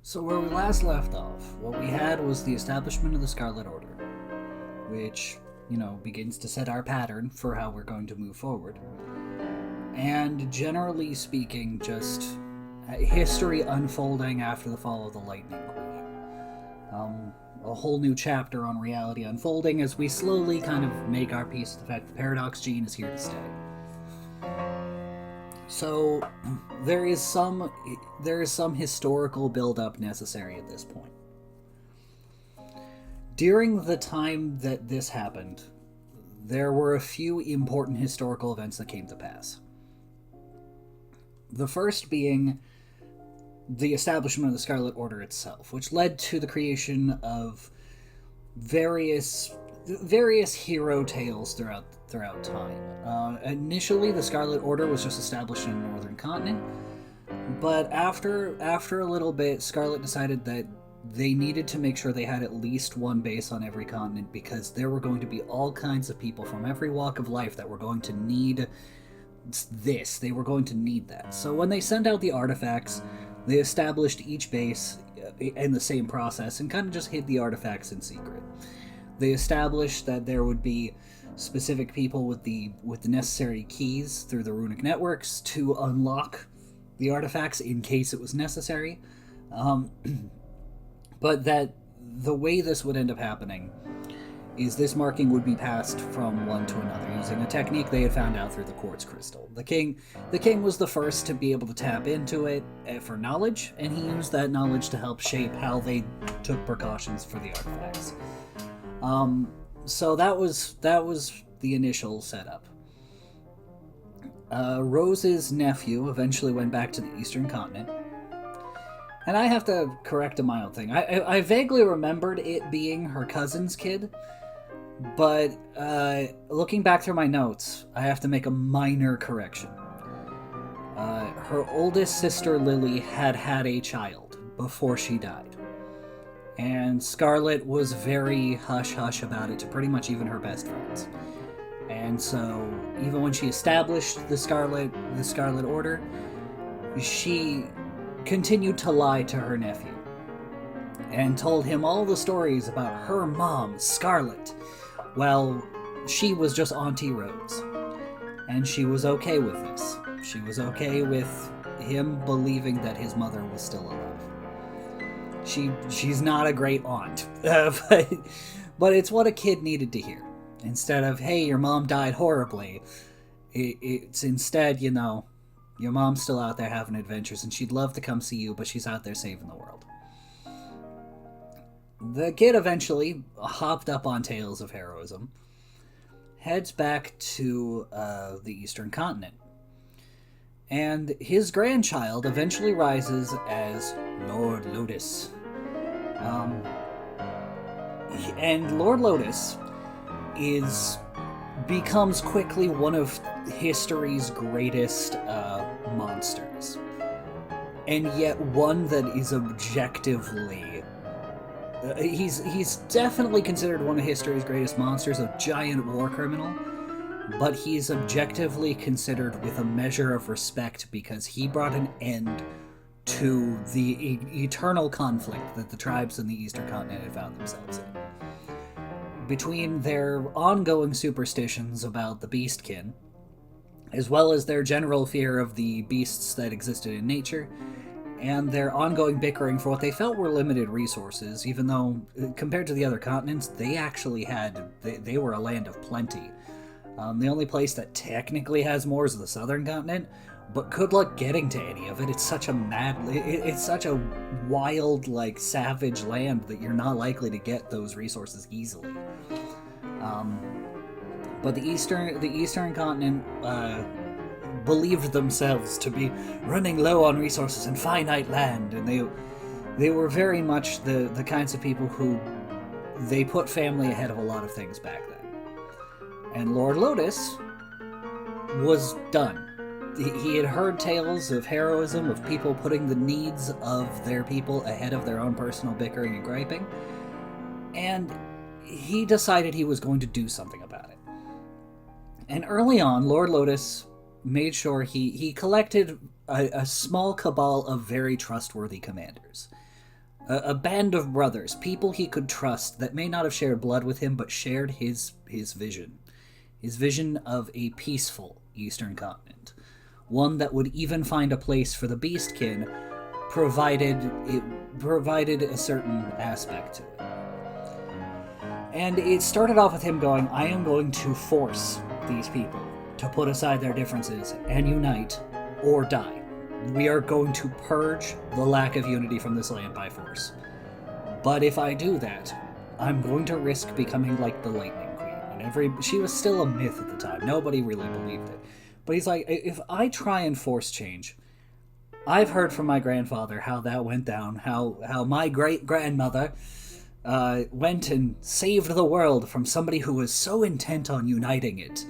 So where we last left off, what we had was the establishment of the Scarlet Order, which, begins to set our pattern for how we're going to move forward. And generally speaking, just history unfolding after the fall of the Lightning Queen. A whole new chapter on reality unfolding as we slowly kind of make our peace with the fact the Paradox Gene is here to stay. So there is some historical build-up necessary at this point. During the time that this happened, there were a few important historical events that came to pass. The first being the establishment of the Scarlet Order itself, which led to the creation of various hero tales throughout time. Initially, the Scarlet Order was just established in the northern continent, but after a little bit, Scarlet decided that they needed to make sure they had at least one base on every continent, because there were going to be all kinds of people from every walk of life that were going to need this. They were going to need that. So when they sent out the artifacts, they established each base in the same process and kind of just hid the artifacts in secret. They established that there would be specific people with the necessary keys through the runic networks to unlock the artifacts in case it was necessary. But that the way this would end up happening is this marking would be passed from one to another using a technique they had found out through the quartz crystal. The king was the first to be able to tap into it for knowledge, and he used that knowledge to help shape how they took precautions for the artifacts. So that was the initial setup. Rose's nephew eventually went back to the Eastern Continent. And I have to correct a mild thing. I vaguely remembered it being her cousin's kid, but looking back through my notes, I have to make a minor correction. Her oldest sister, Lily, had a child before she died. And Scarlet was very hush-hush about it to pretty much even her best friends. And so, even when she established the Scarlet Order, she continued to lie to her nephew and told him all the stories about her mom, Scarlet. Well, she was just Auntie Rose, and she was okay with this. She was okay with him believing that his mother was still alive. She's not a great aunt, but it's what a kid needed to hear. Instead of, hey, your mom died horribly, it's instead, your mom's still out there having adventures, and she'd love to come see you, but she's out there saving the world. The kid eventually hopped up on tales of heroism, heads back to the Eastern Continent, and his grandchild eventually rises as Lord Lotus. And Lord Lotus becomes quickly one of history's greatest monsters, and yet one that is objectively he's definitely considered one of history's greatest monsters, a giant war criminal, but he's objectively considered with a measure of respect because he brought an end to the eternal conflict that the tribes in the Eastern Continent had found themselves in. Between their ongoing superstitions about the beastkin, as well as their general fear of the beasts that existed in nature, and their ongoing bickering for what they felt were limited resources, even though, compared to the other continents, they actually they were a land of plenty. The only place that technically has more is the southern continent, but good luck getting to any of it. It's such a wild, savage land that you're not likely to get those resources easily. But the Eastern Continent believed themselves to be running low on resources and finite land, and they were very much the kinds of people who they put family ahead of a lot of things back then. And Lord Lotus was done. He had heard tales of heroism, of people putting the needs of their people ahead of their own personal bickering and griping, and he decided he was going to do something about it. And early on, Lord Lotus made sure he collected a small cabal of very trustworthy commanders. A band of brothers, people he could trust that may not have shared blood with him, but shared his vision. His vision of a peaceful Eastern continent. One that would even find a place for the Beastkin, provided a certain aspect to it. And it started off with him going, I am going to force these people to put aside their differences and unite, or die. We are going to purge the lack of unity from this land by force. But if I do that, I'm going to risk becoming like the Lightning Queen. And she was still a myth at the time. Nobody really believed it. But he's like, if I try and force change, I've heard from my grandfather how that went down, how my great-grandmother went and saved the world from somebody who was so intent on uniting it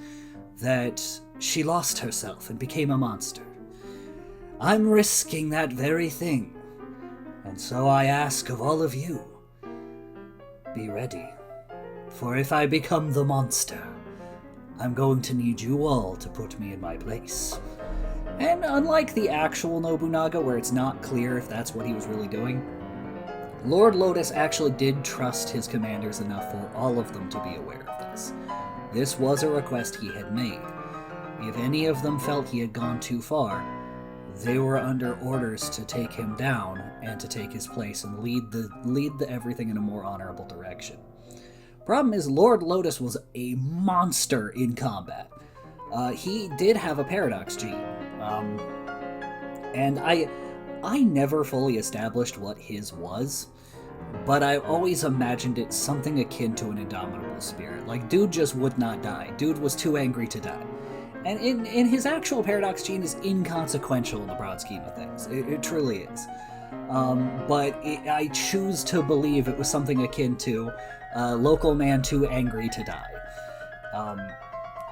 that she lost herself and became a monster. I'm risking that very thing, and so I ask of all of you, be ready, for if I become the monster, I'm going to need you all to put me in my place. And unlike the actual Nobunaga, where it's not clear if that's what he was really doing, Lord Lotus actually did trust his commanders enough for all of them to be aware of this. This was a request he had made. If any of them felt he had gone too far, they were under orders to take him down and to take his place and lead the everything in a more honorable direction. Problem is, Lord Lotus was a monster in combat. He did have a paradox gene, and I never fully established what his was, but I always imagined it something akin to an indomitable spirit. Like, dude just would not die. Dude was too angry to die. And in his actual paradox gene is inconsequential in the broad scheme of things. It truly is. I choose to believe it was something akin to local man too angry to die.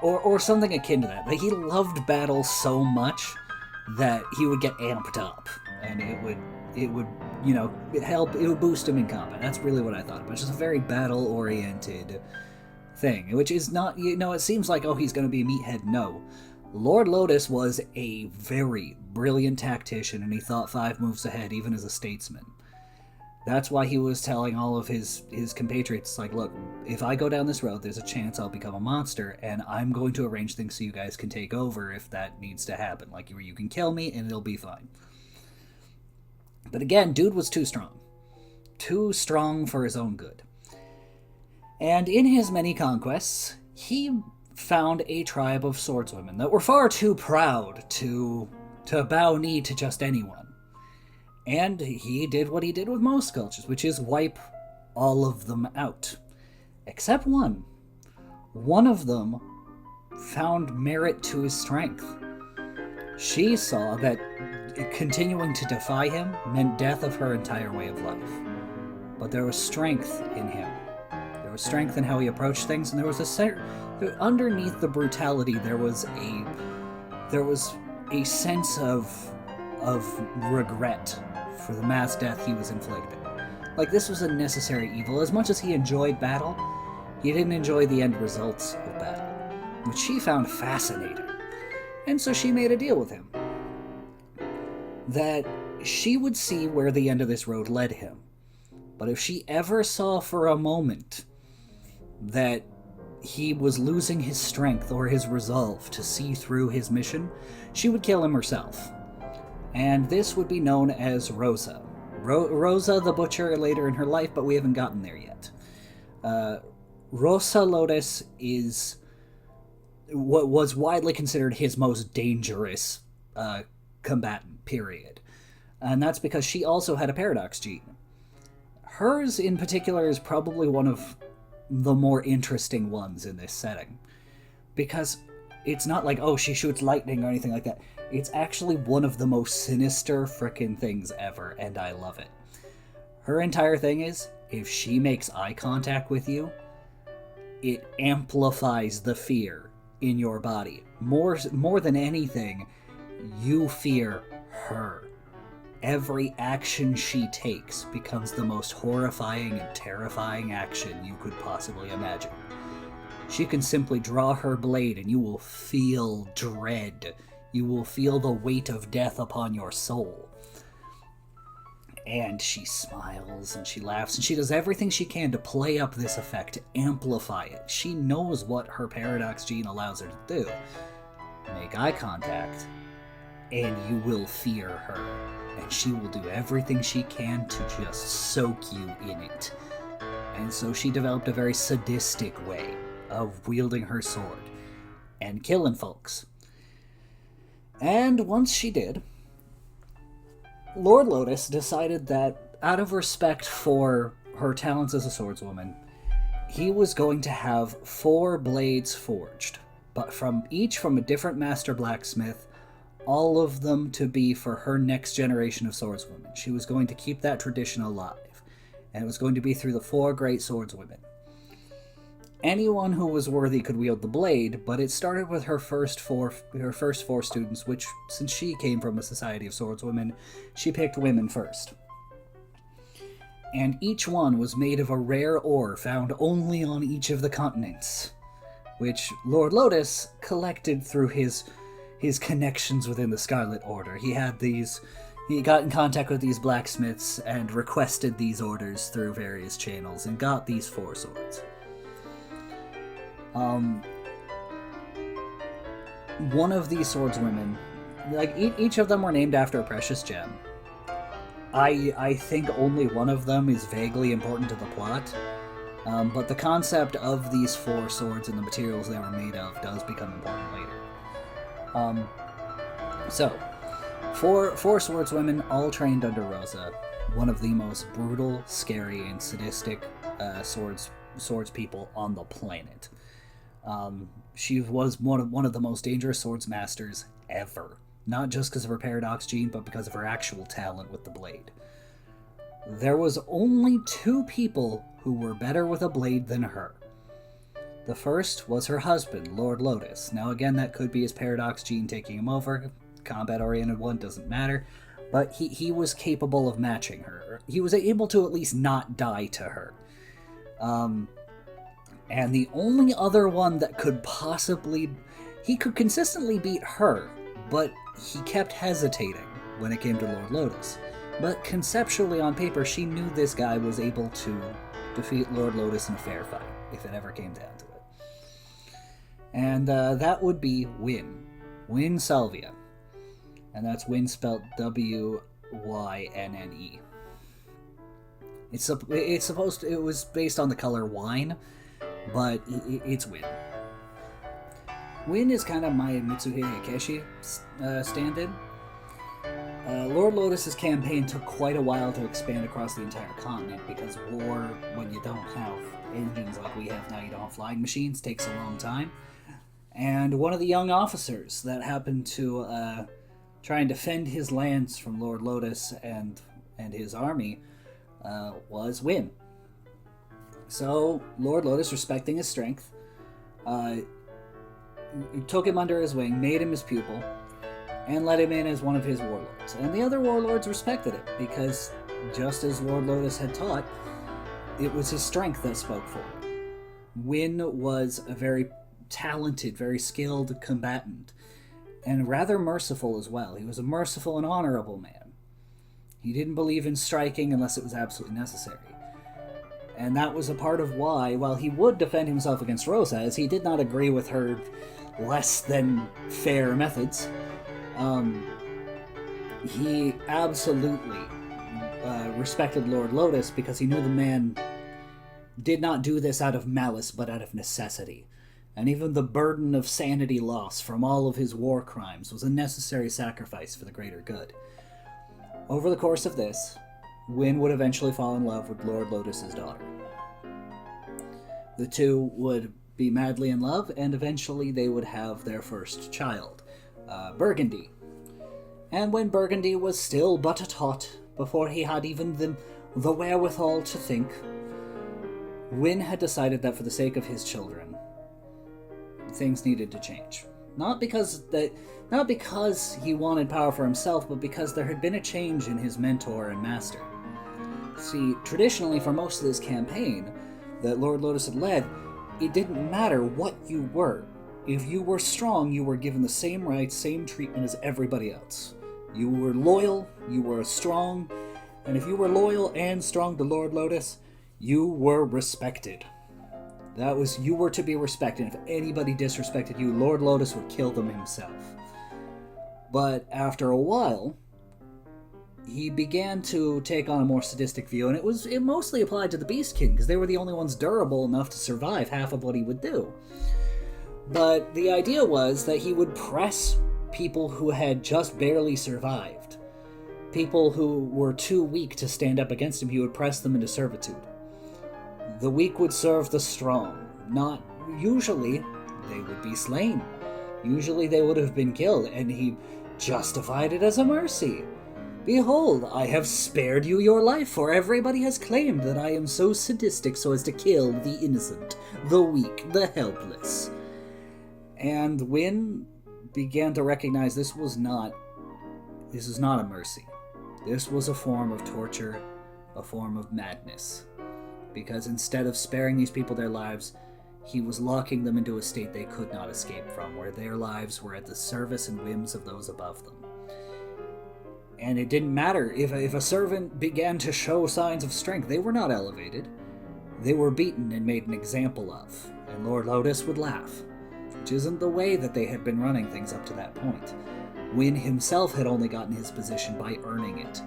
Or something akin to that. Like, he loved battle so much that he would get amped up. And it would help, it would boost him in combat. That's really what I thought. But it's just a very battle-oriented thing, which is not, it seems like, oh, he's going to be a meathead. No. Lord Lotus was a very brilliant tactician, and he thought 5 moves ahead, even as a statesman. That's why he was telling all of his compatriots, like, look, if I go down this road, there's a chance I'll become a monster, and I'm going to arrange things so you guys can take over if that needs to happen. Like, you can kill me, and it'll be fine. But again, dude was too strong. Too strong for his own good. And in his many conquests, he found a tribe of swordswomen that were far too proud to bow knee to just anyone. And he did what he did with most cultures, which is wipe all of them out. Except one. One of them found merit to his strength. She saw that continuing to defy him meant death of her entire way of life. But there was strength in him. There was strength in how he approached things, and there was underneath the brutality, there was a sense of regret for the mass death he was inflicting. Like, this was a necessary evil. As much as he enjoyed battle, he didn't enjoy the end results of battle, which she found fascinating. And so she made a deal with him that she would see where the end of this road led him. But if she ever saw for a moment that he was losing his strength or his resolve to see through his mission, she would kill him herself. And this would be known as Rosa. Rosa the Butcher later in her life, but we haven't gotten there yet. Rosa Lotus is what was widely considered his most dangerous combatant, period. And that's because she also had a paradox gene. Hers, in particular, is probably one of the more interesting ones in this setting. Because it's not like, oh, she shoots lightning or anything like that. It's actually one of the most sinister frickin' things ever, and I love it. Her entire thing is, if she makes eye contact with you, it amplifies the fear in your body. More than anything, you fear her. Every action she takes becomes the most horrifying and terrifying action you could possibly imagine. She can simply draw her blade and you will feel dread. You will feel the weight of death upon your soul. And she smiles and she laughs and she does everything she can to play up this effect, to amplify it. She knows what her paradox gene allows her to do. Make eye contact, and you will fear her. And she will do everything she can to just soak you in it. And so she developed a very sadistic way of wielding her sword and killing folks. And once she did, Lord Lotus decided that, out of respect for her talents as a swordswoman, he was going to have 4 blades forged, but each from a different master blacksmith, all of them to be for her next generation of swordswomen. She was going to keep that tradition alive, and it was going to be through the 4 great swordswomen. Anyone who was worthy could wield the blade, but it started with her first four students, which, since she came from a society of swordswomen, she picked women first. And each one was made of a rare ore found only on each of the continents, which Lord Lotus collected through his connections within the Scarlet Order. He got in contact with these blacksmiths and requested these orders through various channels and got these 4 swords. One of these swordswomen, like each of them were named after a precious gem. I think only one of them is vaguely important to the plot, but the concept of these 4 swords and the materials they were made of does become important later. So, 4 swordswomen, all trained under Rosa, one of the most brutal, scary, and sadistic swords people on the planet. She was one of the most dangerous swords masters ever. Not just because of her paradox gene, but because of her actual talent with the blade. There was only 2 people who were better with a blade than her. The first was her husband, Lord Lotus. Now again, that could be his paradox gene taking him over. Combat-oriented one, doesn't matter. But he was capable of matching her. He was able to at least not die to her. And the only other one that could possibly... He could consistently beat her, but he kept hesitating when it came to Lord Lotus. But conceptually on paper, she knew this guy was able to defeat Lord Lotus in a fair fight, if it ever came down to it. And that would be Wynne. Wynne Salvia. And that's Wynne spelled Wynne. It was based on the color wine, but it's Wynne. Wynne is kind of my Mitsuhide Akeshi stand-in. Lord Lotus's campaign took quite a while to expand across the entire continent because war, when you don't have engines like we have now, you don't have flying machines, takes a long time. And one of the young officers that happened to try and defend his lands from Lord Lotus and his army was Wynne. So Lord Lotus, respecting his strength, took him under his wing, made him his pupil, and let him in as one of his warlords. And the other warlords respected it, because just as Lord Lotus had taught, it was his strength that spoke for him. Wynne was a very talented, very skilled combatant, and rather merciful as well. He was a merciful and honorable man. He didn't believe in striking unless it was absolutely necessary. And that was a part of why, while he would defend himself against Rosa, as he did not agree with her less than fair methods, he absolutely respected Lord Lotus because he knew the man did not do this out of malice but out of necessity. And even the burden of sanity loss from all of his war crimes was a necessary sacrifice for the greater good. Over the course of this, Wynne would eventually fall in love with Lord Lotus's daughter. The two would be madly in love, and eventually they would have their first child, Burgundy. And when Burgundy was still but a tot, before he had even the wherewithal to think, Wynne had decided that for the sake of his children, things needed to change. Not because he wanted power for himself, but because there had been a change in his mentor and master. See, traditionally, for most of this campaign that Lord Lotus had led, it didn't matter what you were. If you were strong, you were given the same rights, same treatment as everybody else. You were loyal, you were strong, And if you were loyal and strong to Lord Lotus, you were respected. You were to be respected. If anybody disrespected you, Lord Lotus would kill them himself. But after a while, he began to take on a more sadistic view, and it mostly applied to the Beast King, because they were the only ones durable enough to survive half of what he would do. But the idea was that he would press people who had just barely survived. People who were too weak to stand up against him, he would press them into servitude. The weak would serve the strong. Usually, they would be slain. Usually they would have been killed, and he justified it as a mercy. Behold, I have spared you your life, for everybody has claimed that I am so sadistic so as to kill the innocent, the weak, the helpless. And Wynne began to recognize this is not a mercy. This was a form of torture, a form of madness. Because instead of sparing these people their lives, he was locking them into a state they could not escape from, where their lives were at the service and whims of those above them. And it didn't matter if a servant began to show signs of strength. They were not elevated. They were beaten and made an example of. And Lord Lotus would laugh, which isn't the way that they had been running things up to that point. Wynne himself had only gotten his position by earning it.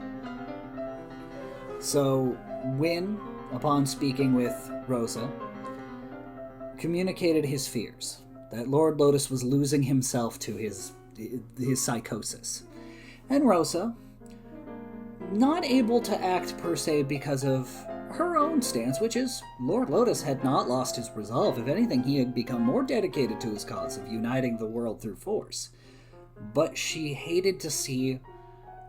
So Wynne, upon speaking with Rosa, communicated his fears that Lord Lotus was losing himself to his psychosis. And Rosa, not able to act per se because of her own stance, which is Lord Lotus had not lost his resolve. If anything, he had become more dedicated to his cause of uniting the world through force. But she hated to see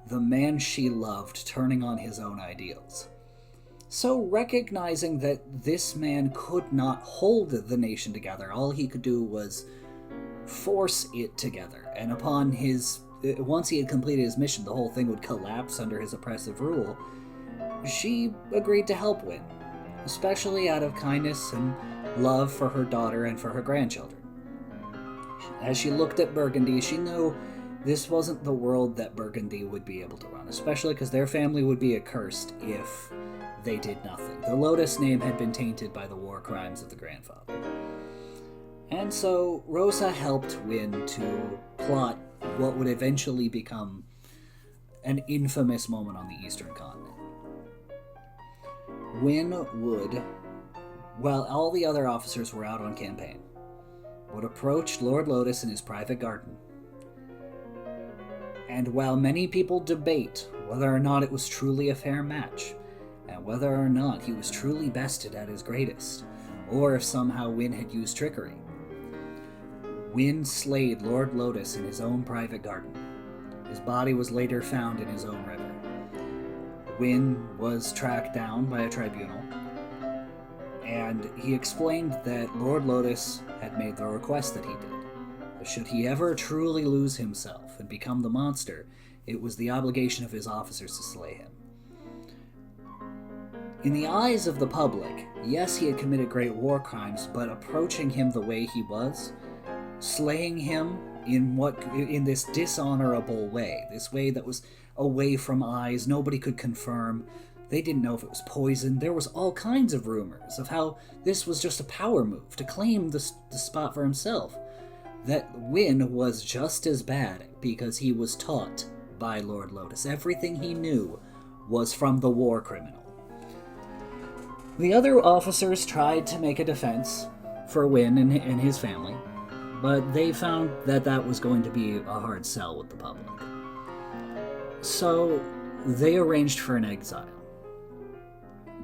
the man she loved turning on his own ideals. So, recognizing that this man could not hold the nation together, all he could do was force it together. And once he had completed his mission, the whole thing would collapse under his oppressive rule. She agreed to help Wynne, especially out of kindness and love for her daughter and for her grandchildren. As she looked at Burgundy, she knew this wasn't the world that Burgundy would be able to run, especially because their family would be accursed if they did nothing. The Lotus name had been tainted by the war crimes of the grandfather. And so Rosa helped Wynne to plot what would eventually become an infamous moment on the Eastern Continent. Wynne would, while all the other officers were out on campaign, would approach Lord Lotus in his private garden. And while many people debate whether or not it was truly a fair match, and whether or not he was truly bested at his greatest, or if somehow Wynne had used trickery, Wynne slayed Lord Lotus in his own private garden. His body was later found in his own river. Wynne was tracked down by a tribunal, and he explained that Lord Lotus had made the request that he did. That should he ever truly lose himself and become the monster, it was the obligation of his officers to slay him. In the eyes of the public, yes, he had committed great war crimes, but approaching him the way he was, slaying him in this dishonorable way, this way that was away from eyes, nobody could confirm. They didn't know if it was poison. There was all kinds of rumors of how this was just a power move to claim the spot for himself. That Wynne was just as bad because he was taught by Lord Lotus. Everything he knew was from the war criminal. The other officers tried to make a defense for Wynne and his family, but they found that that was going to be a hard sell with the public. So they arranged for an exile.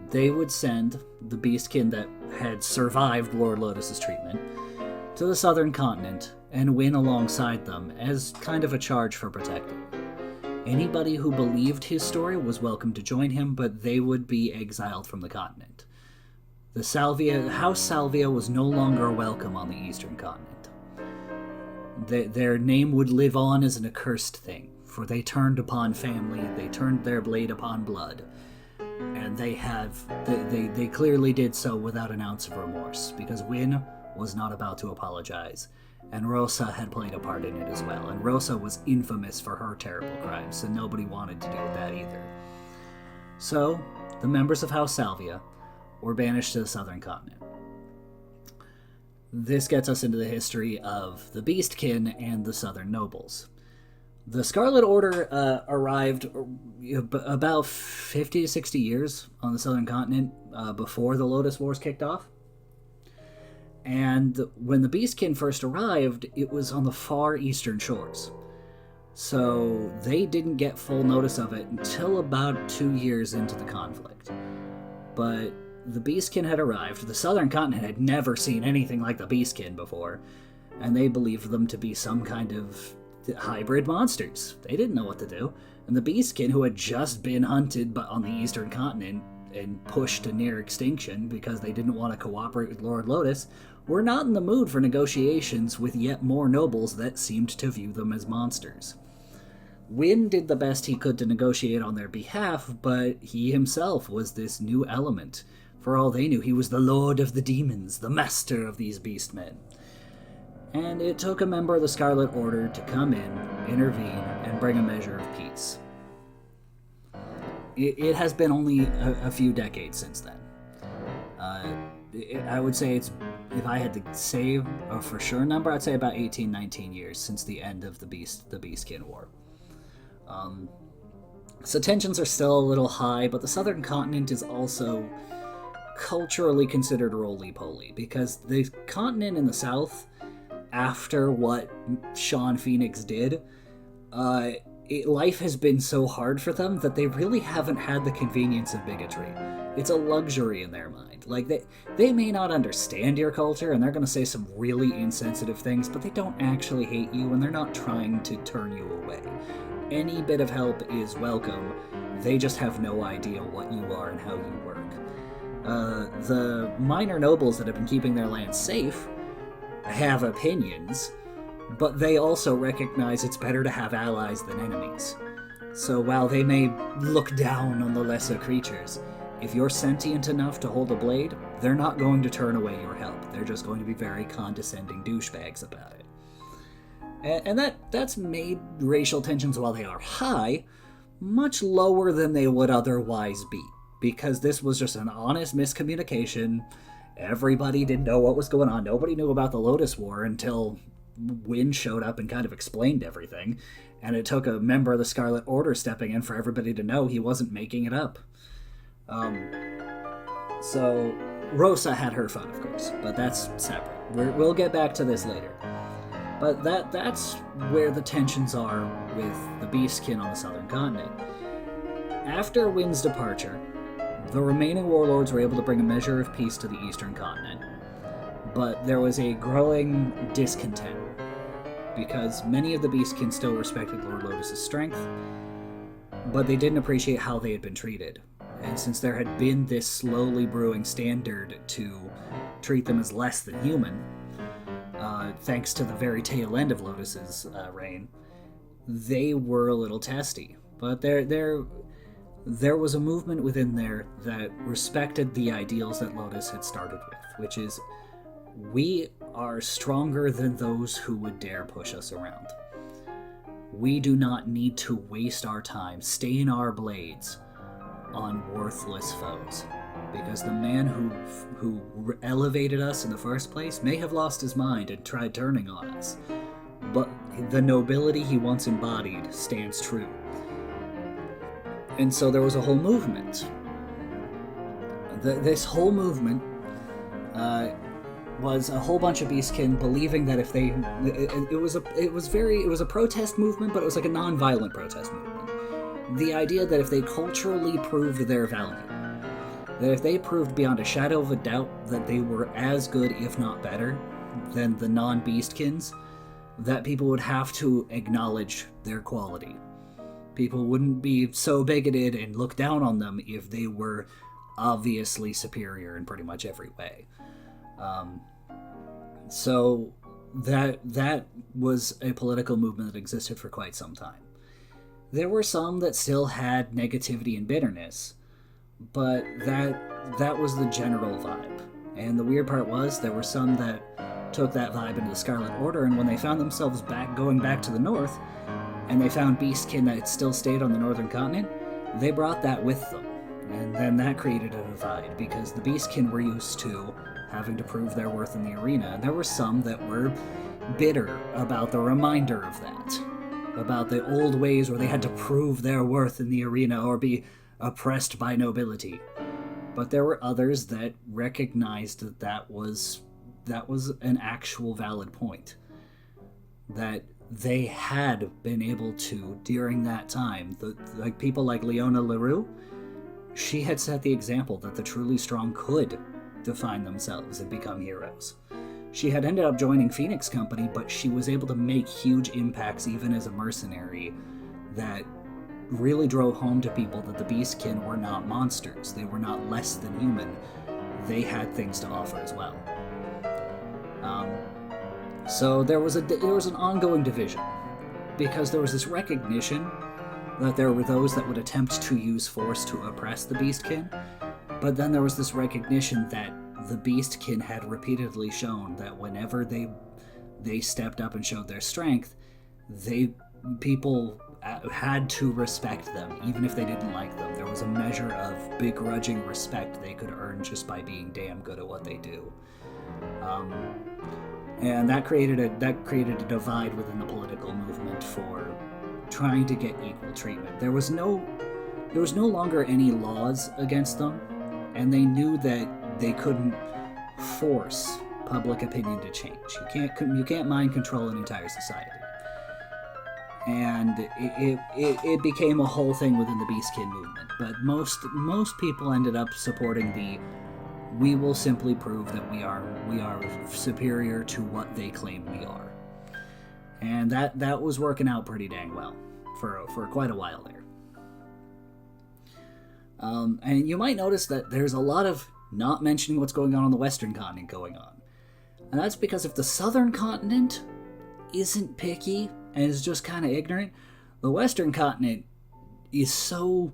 They would send the beastkin that had survived Lord Lotus's treatment to the southern continent and Wynne alongside them as kind of a charge for protecting. Anybody who believed his story was welcome to join him, but they would be exiled from the continent. The House Salvia was no longer welcome on the eastern continent. Their name would live on as an accursed thing, for they turned upon family, they turned their blade upon blood, and they clearly did so without an ounce of remorse, because Wynne was not about to apologize, and Rosa had played a part in it as well, and Rosa was infamous for her terrible crimes, so nobody wanted to do with that either. So, the members of House Salvia were banished to the southern continent. This gets us into the history of the Beastkin and the southern nobles. The Scarlet Order arrived about 50 to 60 years on the southern continent before the Lotus Wars kicked off. And when the Beastkin first arrived, it was on the far eastern shores. So they didn't get full notice of it until about 2 years into the conflict. But the Beastkin had arrived. The southern continent had never seen anything like the Beastkin before, and they believed them to be some kind of hybrid monsters. They didn't know what to do. And the Beastkin, who had just been hunted on the eastern continent and pushed to near extinction because they didn't want to cooperate with Lord Lotus, were not in the mood for negotiations with yet more nobles that seemed to view them as monsters. Wynn did the best he could to negotiate on their behalf, but he himself was this new element. For all they knew, he was the Lord of the Demons, the master of these beastmen. And it took a member of the Scarlet Order to come in, intervene, and bring a measure of peace. It has been only a few decades since then. I would say it's, if I had to say a for sure number, I'd say about 18, 19 years since the end of the Beastkin War. So tensions are still a little high, but the southern continent is also culturally considered roly-poly, because the continent in the south, after what Sean Phoenix did, life has been so hard for them that they really haven't had the convenience of bigotry. It's a luxury in their mind. Like, they may not understand your culture, and they're going to say some really insensitive things, but they don't actually hate you, and they're not trying to turn you away. Any bit of help is welcome. They just have no idea what you are and how you work. The minor nobles that have been keeping their land safe have opinions, but they also recognize it's better to have allies than enemies. So while they may look down on the lesser creatures, if you're sentient enough to hold a blade, they're not going to turn away your help. They're just going to be very condescending douchebags about it. And that's made racial tensions, while they are high, much lower than they would otherwise be. Because this was just an honest miscommunication. Everybody didn't know what was going on. Nobody knew about the Lotus War until Wynn showed up and kind of explained everything. And it took a member of the Scarlet Order stepping in for everybody to know he wasn't making it up. So Rosa had her fun, of course, but that's separate. We'll get back to this later. But that's where the tensions are with the Beastkin on the southern continent. After Wynn's departure, the remaining warlords were able to bring a measure of peace to the eastern continent. But there was a growing discontent, because many of the Beastkin still respected Lord Lotus's strength, but they didn't appreciate how they had been treated. And since there had been this slowly brewing standard to treat them as less than human, thanks to the very tail end of Lotus's reign, they were a little testy. But there was a movement within there that respected the ideals that Lotus had started with, which is, we are stronger than those who would dare push us around. We do not need to waste our time, stain our blades on worthless foes, because the man who elevated us in the first place may have lost his mind and tried turning on us, but the nobility he once embodied stands true. And so there was a whole movement. This whole movement was a whole bunch of Beastkin believing that if they, it was a protest movement, but it was like a non-violent protest movement. The idea that if they culturally proved their value, that if they proved beyond a shadow of a doubt that they were as good, if not better, than the non-Beastkins, that people would have to acknowledge their quality. People wouldn't be so bigoted and look down on them if they were obviously superior in pretty much every way. So that was a political movement that existed for quite some time. There were some that still had negativity and bitterness, but that was the general vibe. And the weird part was, there were some that took that vibe into the Scarlet Order, and when they found themselves going back to the north, and they found Beastkin that had still stayed on the northern continent, they brought that with them. And then that created a divide, because the Beastkin were used to having to prove their worth in the arena. There were some that were bitter about the reminder of that, about the old ways where they had to prove their worth in the arena or be oppressed by nobility. But there were others that recognized that that was an actual valid point. That they had been able to, during that time, like people like Leona LaRue, she had set the example that the truly strong could define themselves and become heroes. She had ended up joining Phoenix Company, but she was able to make huge impacts even as a mercenary that really drove home to people that the Beastkin were not monsters. They were not less than human. They had things to offer as well. So there was an ongoing division, because there was this recognition that there were those that would attempt to use force to oppress the Beastkin, but then there was this recognition that the Beastkin had repeatedly shown that whenever they stepped up and showed their strength, people had to respect them, even if they didn't like them. There was a measure of begrudging respect they could earn just by being damn good at what they do. And that created a divide within the political movement for trying to get equal treatment. There was no longer any laws against them, and they knew that they couldn't force public opinion to change. You can't mind control an entire society. And it became a whole thing within the Beastkin movement. But most people ended up supporting we will simply prove that we are superior to what they claim we are. And that was working out pretty dang well for quite a while there. And you might notice that there's a lot of not mentioning what's going on the Western continent going on. And that's because if the Southern continent isn't picky and is just kind of ignorant, the Western continent is so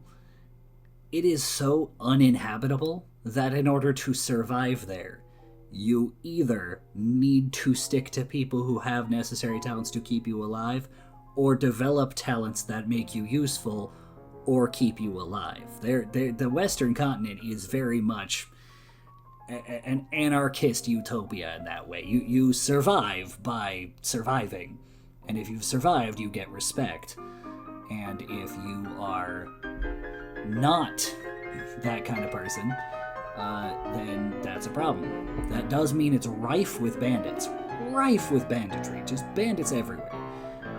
uninhabitable that in order to survive there, you either need to stick to people who have necessary talents to keep you alive, or develop talents that make you useful or keep you alive. The Western continent is very much an anarchist utopia in that way. You survive by surviving, and if you've survived, you get respect. And if you are not that kind of person, then that's a problem. That does mean it's rife with bandits. Rife with banditry. Just bandits everywhere.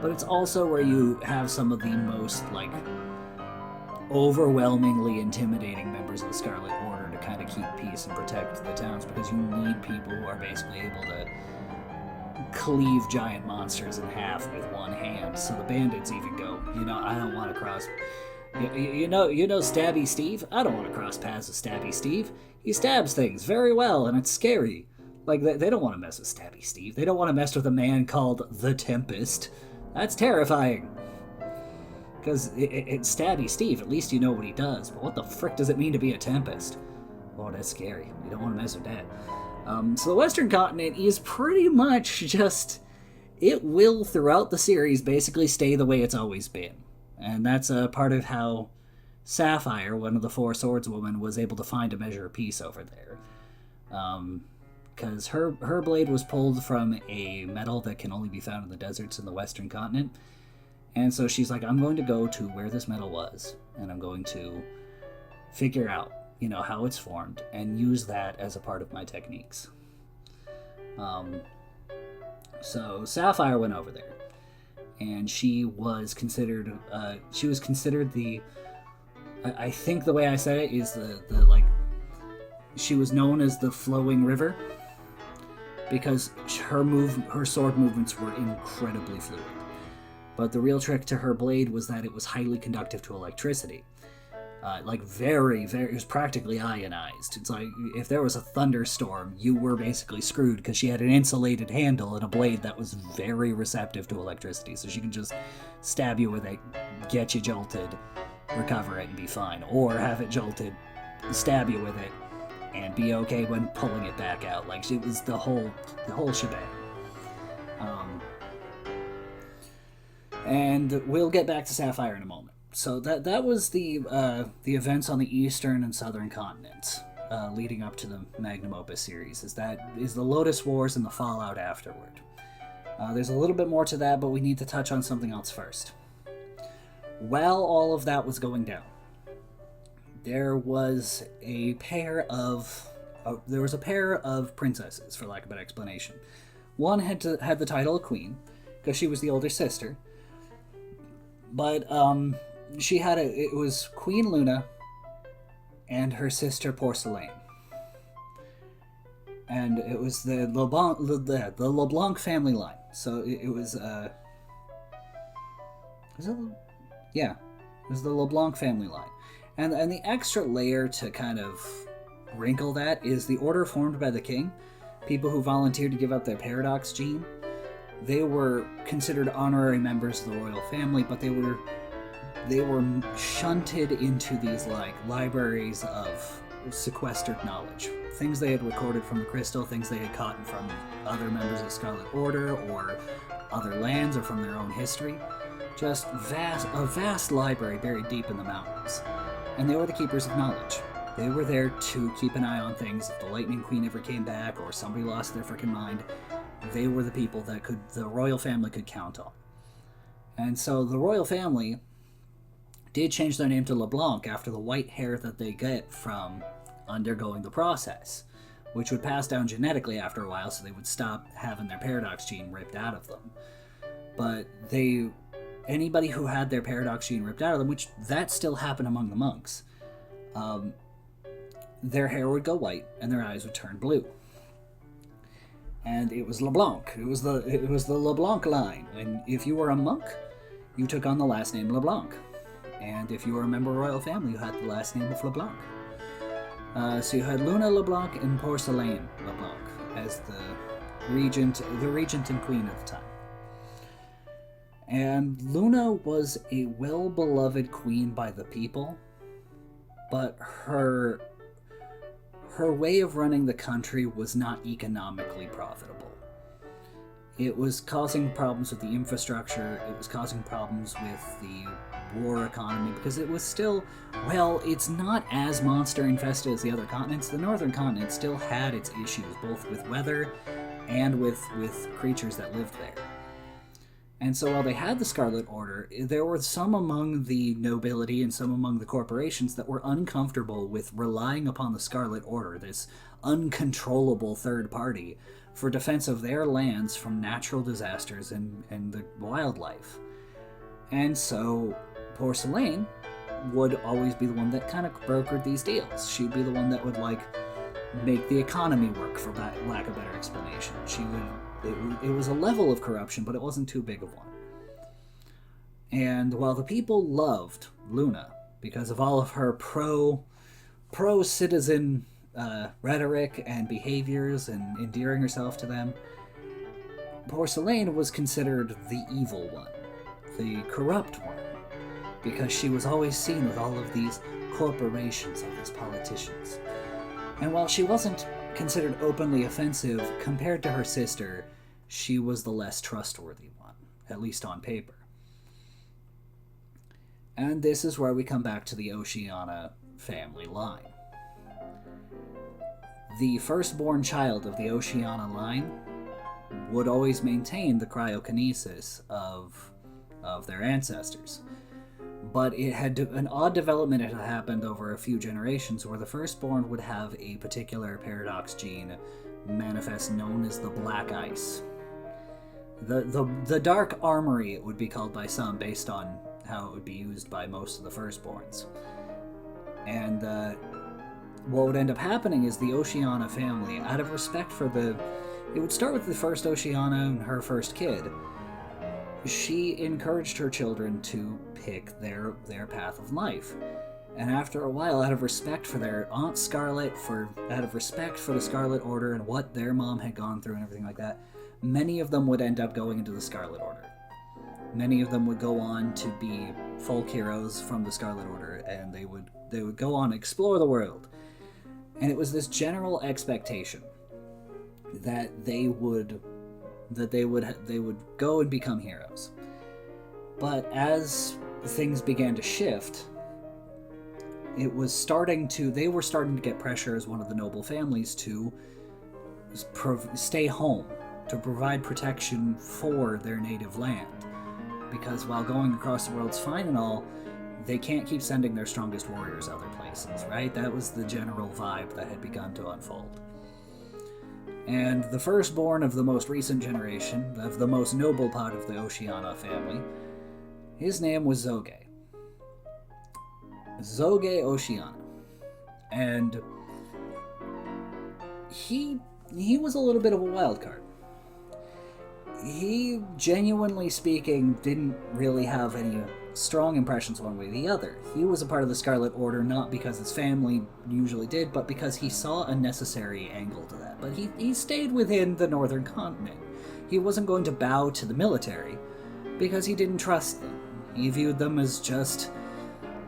But it's also where you have some of the most, overwhelmingly intimidating members of the Scarlet Order to kind of keep peace and protect the towns, because you need people who are basically able to cleave giant monsters in half with one hand. So the bandits even go, I don't want to cross... You know Stabby Steve? I don't want to cross paths with Stabby Steve. He stabs things very well, and it's scary. They don't want to mess with Stabby Steve. They don't want to mess with a man called the Tempest. That's terrifying. Because it's Stabby Steve. At least you know what he does. But what the frick does it mean to be a Tempest? Oh, that's scary. You don't want to mess with that. So the Western continent is pretty much just... It will, throughout the series, basically stay the way it's always been. And that's a part of how Sapphire, one of the four swordswomen, was able to find a measure of peace over there. Because her blade was pulled from a metal that can only be found in the deserts in the Western continent. And so she's like, I'm going to go to where this metal was, and I'm going to figure out, how it's formed, and use that as a part of my techniques. So Sapphire went over there. And she was considered the, I think the way I said it is she was known as the Flowing River, because her sword movements were incredibly fluid. But the real trick to her blade was that it was highly conductive to electricity. Very, very, it was practically ionized. It's like, if there was a thunderstorm, you were basically screwed, because she had an insulated handle and a blade that was very receptive to electricity, so she can just stab you with it, get you jolted, recover it, and be fine. Or have it jolted, stab you with it, and be okay when pulling it back out. It was the whole shebang. And we'll get back to Sapphire in a moment. So that was the events on the eastern and southern continents leading up to the Magnum Opus series. Is the Lotus Wars and the fallout afterward. There's a little bit more to that, but we need to touch on something else first. While all of that was going down, there was a pair of princesses, for lack of a better explanation. One had the title of queen because she was the older sister, but it was Queen Luna and her sister Porcelain, and it was the LeBlanc family line. So it was it was the LeBlanc family line. And the extra layer to kind of wrinkle that is the order formed by the king, people who volunteered to give up their paradox gene. They were considered honorary members of the royal family, but they were shunted into these like libraries of sequestered knowledge. Things they had recorded from the crystal, things they had caught from other members of the Scarlet Order or other lands or from their own history. Just a vast library buried deep in the mountains. And they were the keepers of knowledge. They were there to keep an eye on things. If the Lightning Queen ever came back or somebody lost their freaking mind, they were the people that the royal family could count on. And so the royal family did change their name to LeBlanc after the white hair that they get from undergoing the process, which would pass down genetically after a while, so they would stop having their paradox gene ripped out of them. But anybody who had their paradox gene ripped out of them, which that still happened among the monks, their hair would go white and their eyes would turn blue. And it was LeBlanc. It was the LeBlanc line. And if you were a monk, you took on the last name LeBlanc. And if you were a member of the royal family, you had the last name of LeBlanc. So you had Luna LeBlanc and Porcelain LeBlanc as the regent and queen at the time. And Luna was a well-beloved queen by the people, but her way of running the country was not economically profitable. It was causing problems with the infrastructure, it was causing problems with the war economy, because it was still, it's not as monster-infested as the other continents. The northern continent still had its issues, both with weather and with creatures that lived there. And so while they had the Scarlet Order, there were some among the nobility and some among the corporations that were uncomfortable with relying upon the Scarlet Order, this uncontrollable third party, for defense of their lands from natural disasters and the wildlife. And so Porcelain would always be the one that kind of brokered these deals. She'd be the one that would, make the economy work, for lack of a better explanation. It was a level of corruption, but it wasn't too big of one. And while the people loved Luna because of all of her pro-citizen rhetoric and behaviors and endearing herself to them, Porcelain was considered the evil one, the corrupt one, because she was always seen with all of these corporations, all these politicians. And while she wasn't considered openly offensive, compared to her sister, she was the less trustworthy one, at least on paper. And this is where we come back to the Oceania family line. The firstborn child of the Oceania line would always maintain the cryokinesis of their ancestors. But it had an odd development had happened over a few generations where the firstborn would have a particular paradox gene manifest known as the black ice. The dark armory, it would be called by some, based on how it would be used by most of the firstborns. And what would end up happening is the Oceania family, out of respect for it would start with the first Oceania and her first kid. She encouraged her children to pick their path of life. And after a while, out of respect for their Aunt Scarlet, out of respect for the Scarlet Order and what their mom had gone through and everything like that, many of them would end up going into the Scarlet Order. Many of them would go on to be folk heroes from the Scarlet Order, and they would go on and explore the world. And it was this general expectation that they would go and become heroes. But as things began to shift, they were starting to get pressure as one of the noble families to stay home, to provide protection for their native land. Because while going across the world's fine and all, they can't keep sending their strongest warriors other places, right? That was the general vibe that had begun to unfold. And the firstborn of the most recent generation, of the most noble part of the Oceana family, his name was Zoge. Zoge Oceana. And he was a little bit of a wild card. He, genuinely speaking, didn't really have any strong impressions one way or the other. He was a part of the Scarlet Order not because his family usually did, but because he saw a necessary angle to that. But he stayed within the northern continent. He wasn't going to bow to the military because he didn't trust them. He viewed them as just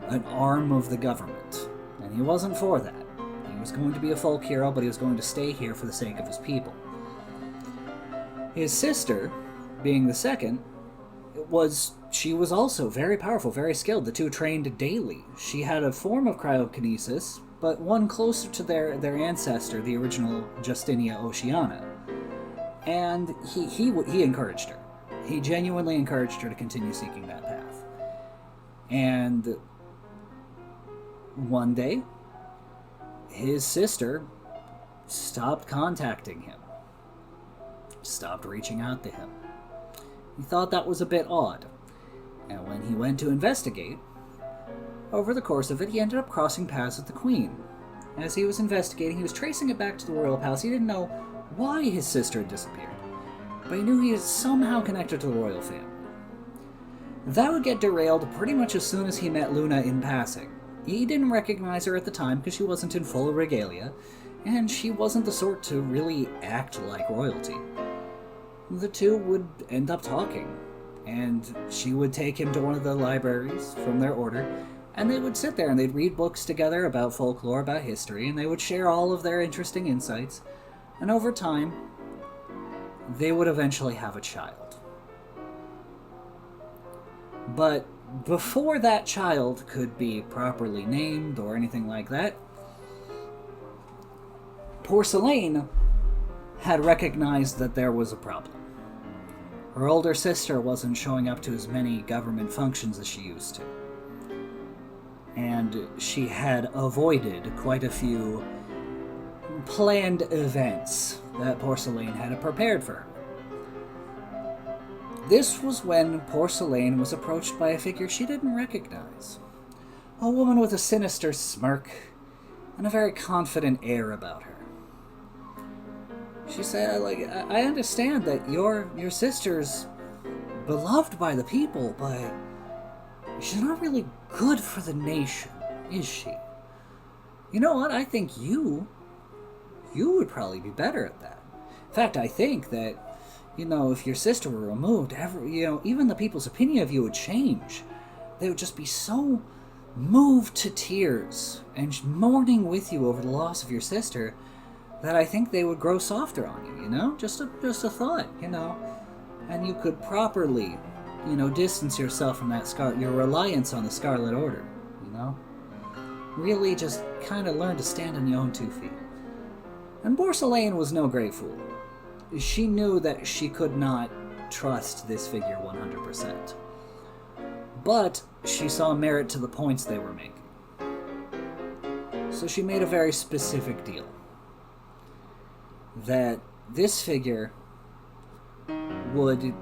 an arm of the government, and he wasn't for that. He was going to be a folk hero, but he was going to stay here for the sake of his people. His sister, being the second, she was also very powerful, very skilled. The two trained daily. She had a form of cryokinesis, but one closer to their ancestor, the original Justinia Oceana. And he encouraged her. He genuinely encouraged her to continue seeking that path. And one day, his sister stopped contacting him. Stopped reaching out to him. He thought that was a bit odd. And when he went to investigate, over the course of it, he ended up crossing paths with the Queen. As he was investigating, he was tracing it back to the royal palace. He didn't know why his sister had disappeared, but he knew he was somehow connected to the royal family. That would get derailed pretty much as soon as he met Luna in passing. He didn't recognize her at the time because she wasn't in full regalia, and she wasn't the sort to really act like royalty. The two would end up talking, and she would take him to one of the libraries from their order, and they would sit there and they'd read books together about folklore, about history, and they would share all of their interesting insights, and over time, they would eventually have a child. But before that child could be properly named or anything like that, Porcelain had recognized that there was a problem. Her older sister wasn't showing up to as many government functions as she used to. And she had avoided quite a few planned events that Porcelain had prepared for her. This was when Porcelain was approached by a figure she didn't recognize. A woman with a sinister smirk and a very confident air about her. She said, I understand that your sister's beloved by the people, but she's not really good for the nation, is she? You know what? I think you would probably be better at that. In fact, I think that, if your sister were removed, even the people's opinion of you would change. They would just be so moved to tears and mourning with you over the loss of your sister that I think they would grow softer on you, Just a thought, And you could properly, distance yourself from your reliance on the Scarlet Order, Really just kind of learn to stand on your own 2 feet. And Porcelain was no great fool. She knew that she could not trust this figure 100%. But she saw merit to the points they were making. So she made a very specific deal. That this figure would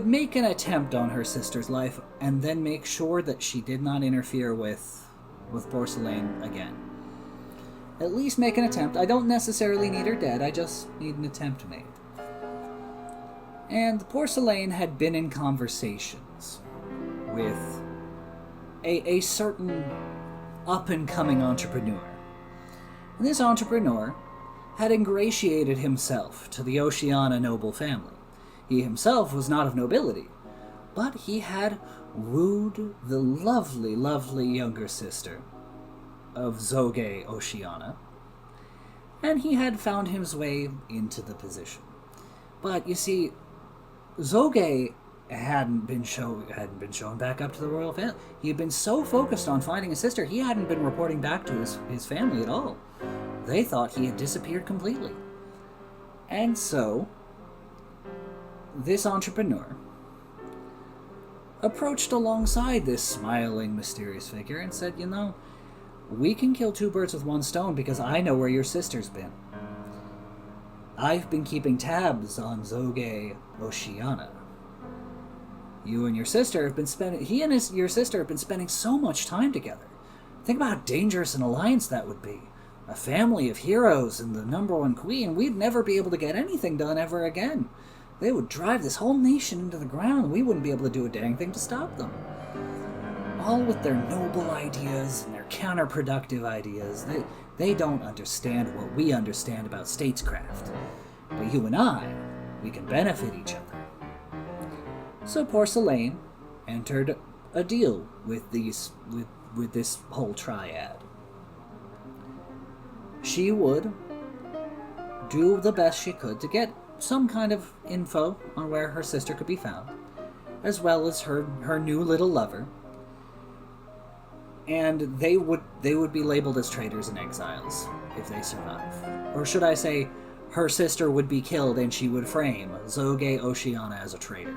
make an attempt on her sister's life and then make sure that she did not interfere with Porcelain again. At least make an attempt. I don't necessarily need her dead, I just need an attempt made. And Porcelain had been in conversations with a certain up-and-coming entrepreneur. And this entrepreneur had ingratiated himself to the Oceana noble family. He himself was not of nobility, but he had wooed the lovely, lovely younger sister of Zoge Oceana, and he had found his way into the position. But you see, Zoge hadn't been shown back up to the royal family. He had been so focused on finding his sister, he hadn't been reporting back to his family at all. They thought he had disappeared completely. And so, this entrepreneur approached alongside this smiling, mysterious figure and said, you know, we can kill two birds with one stone because I know where your sister's been. I've been keeping tabs on Zoge Oceana. You and your sister have been spending... He and your sister have been spending so much time together. Think about how dangerous an alliance that would be. A family of heroes and the number one queen. We'd never be able to get anything done ever again. They would drive this whole nation into the ground. We wouldn't be able to do a dang thing to stop them. All with their noble ideas and their counterproductive ideas. They don't understand what we understand about statescraft. But you and I, we can benefit each other. So Porcelain entered a deal with this whole triad. She would do the best she could to get some kind of info on where her sister could be found, as well as her new little lover. And they would be labeled as traitors and exiles if they survive. Or should I say, her sister would be killed and she would frame Zoge Oceana as a traitor.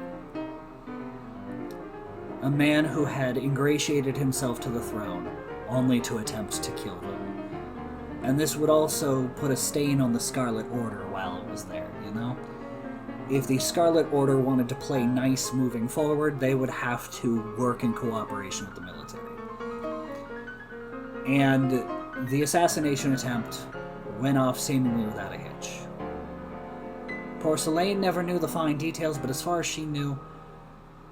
A man who had ingratiated himself to the throne only to attempt to kill them. And this would also put a stain on the Scarlet Order while it was there, you know? If the Scarlet Order wanted to play nice moving forward, they would have to work in cooperation with the military. And the assassination attempt went off seemingly without a hitch. Porcelain never knew the fine details, but as far as she knew,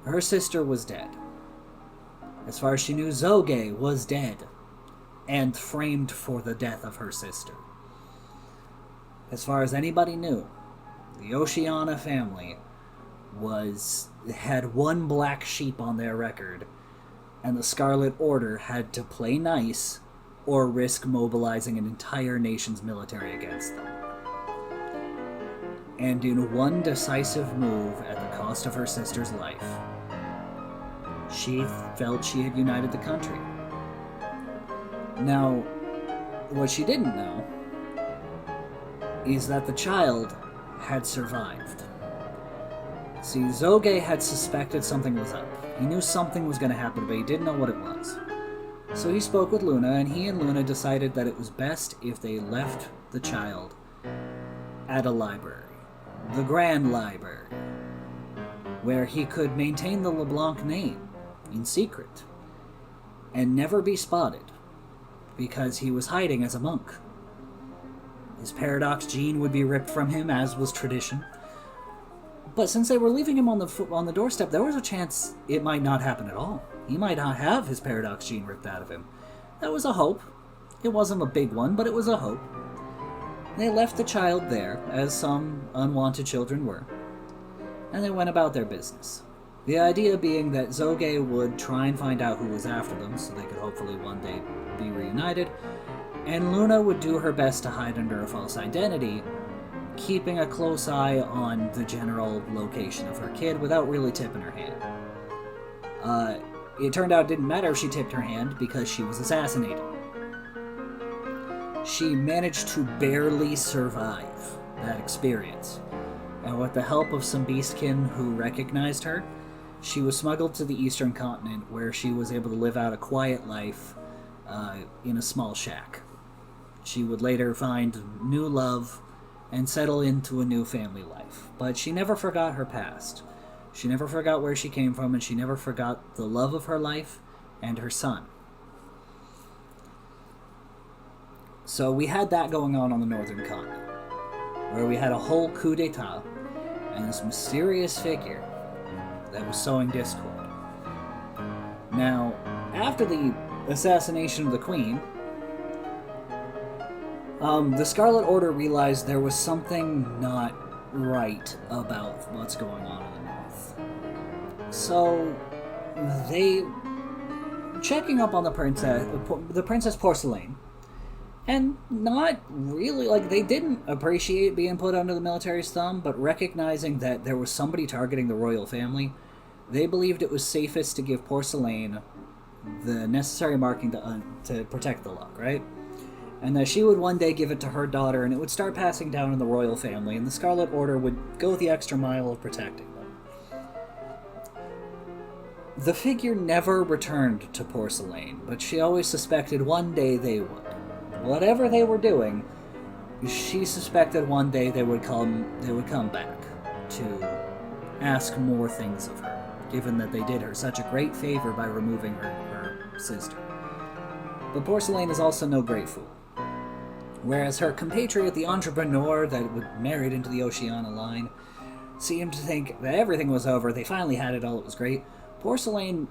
her sister was dead. As far as she knew, Zoge was dead and framed for the death of her sister. As far as anybody knew, the Oceana family had one black sheep on their record, and the Scarlet Order had to play nice or risk mobilizing an entire nation's military against them. And in one decisive move at the cost of her sister's life, she felt she had united the country. Now, what she didn't know is that the child had survived. See, Zoge had suspected something was up. He knew something was going to happen, but he didn't know what it was. So he spoke with Luna, and he and Luna decided that it was best if they left the child at a library. The Grand Library, where he could maintain the LeBlanc name in secret and never be spotted because he was hiding as a monk. His paradox gene would be ripped from him, as was tradition. But since they were leaving him on the doorstep, there was a chance it might not happen at all. He might not have his paradox gene ripped out of him. That was a hope. It wasn't a big one, but it was a hope. They left the child there, as some unwanted children were, and they went about their business. The idea being that Zoge would try and find out who was after them, so they could hopefully one day be reunited, and Luna would do her best to hide under a false identity, keeping a close eye on the general location of her kid without really tipping her hand. It turned out it didn't matter if she tipped her hand because she was assassinated. She managed to barely survive that experience, and with the help of some beastkin who recognized her, she was smuggled to the eastern continent where she was able to live out a quiet life in a small shack. She would later find new love and settle into a new family life. But she never forgot her past. She never forgot where she came from, and she never forgot the love of her life and her son. So we had that going on the northern continent, where we had a whole coup d'etat and this mysterious figure that was sowing discord. Now, after the assassination of the Queen, the Scarlet Order realized there was something not right about what's going on in the North. So, they, checking up on the Princess Porcelain, and not really, they didn't appreciate being put under the military's thumb, but recognizing that there was somebody targeting the royal family, They believed it was safest to give Porcelain the necessary marking to protect the luck, right? And that she would one day give it to her daughter, and it would start passing down in the royal family, and the Scarlet Order would go the extra mile of protecting them. The figure never returned to Porcelain, but she always suspected one day they would. Whatever they were doing, she suspected one day they would come back to ask more things of her, given that they did her such a great favor by removing her sister. But Porcelain is also no great fool. Whereas her compatriot, the entrepreneur that was married into the Oceana line, seemed to think that everything was over, they finally had it all, it was great, Porcelain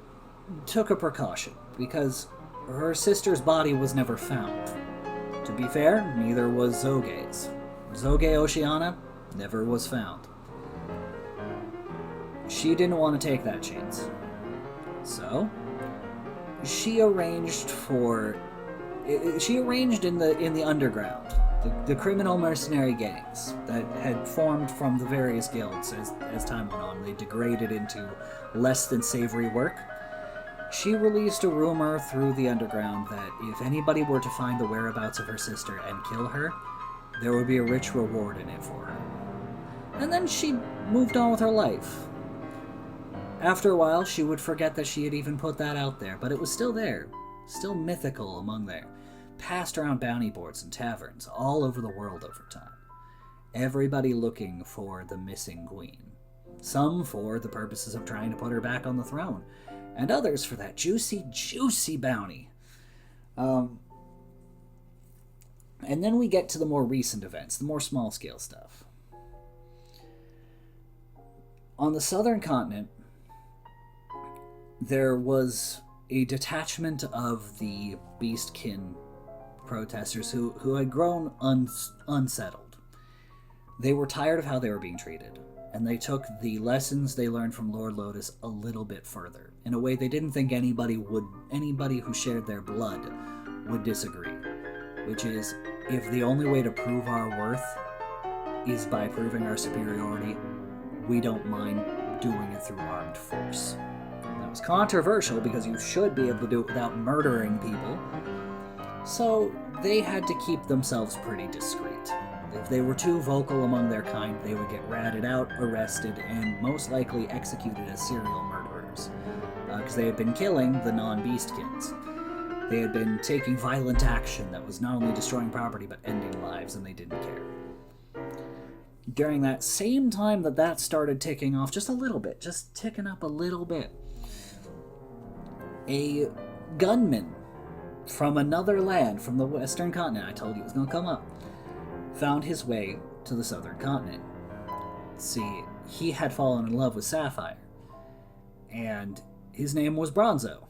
took a precaution, because her sister's body was never found. To be fair, neither was Zoge's. Zoge Oceana never was found. She didn't want to take that chance. So, she arranged in the underground, the criminal mercenary gangs that had formed from the various guilds as time went on. They degraded into less than savory work. She released a rumor through the underground that if anybody were to find the whereabouts of her sister and kill her, there would be a rich reward in it for her. And then she moved on with her life. After a while, she would forget that she had even put that out there, but it was still there, still mythical among there, passed around bounty boards and taverns all over the world over time. Everybody looking for the missing queen. Some for the purposes of trying to put her back on the throne, and others for that juicy, juicy bounty. And then we get to the more recent events, the more small-scale stuff. On the southern continent, there was a detachment of the Beastkin protesters who had grown unsettled. They were tired of how they were being treated, and they took the lessons they learned from Lord Lotus a little bit further, in a way they didn't think anybody who shared their blood would disagree, which is, if the only way to prove our worth is by proving our superiority, we don't mind doing it through armed force. And that was controversial because you should be able to do it without murdering people, so they had to keep themselves pretty discreet. If they were too vocal among their kind, they would get ratted out, arrested, and most likely executed as serial murderers, because they had been killing the non-Beastkins. They had been taking violent action that was not only destroying property but ending lives, and they didn't care. During that same time that started ticking off just a little bit, just ticking up a little bit, a gunman from another land, from the western continent, I told you it was going to come up, found his way to the southern continent. See, he had fallen in love with Sapphire, and his name was Bronzo.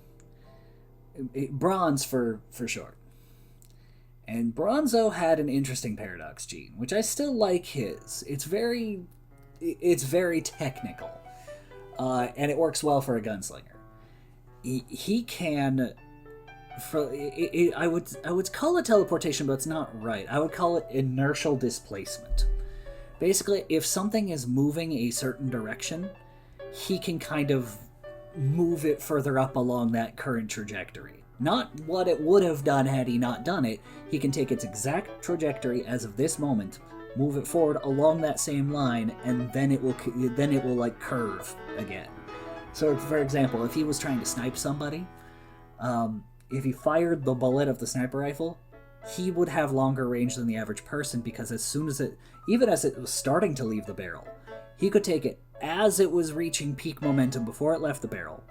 Bronze for short. And Bronzo had an interesting paradox gene, which I still like his. It's very technical, and it works well for a gunslinger. He can... I would call it teleportation, but it's not right. I would call it inertial displacement. Basically, if something is moving a certain direction, he can kind of move it further up along that current trajectory. Not what it would have done had he not done it. He can take its exact trajectory as of this moment, move it forward along that same line, and then it will like curve again. So, for example, if he was trying to snipe somebody, if he fired the bullet of the sniper rifle, he would have longer range than the average person, because even as it was starting to leave the barrel, he could take it as it was reaching peak momentum before it left the barrel,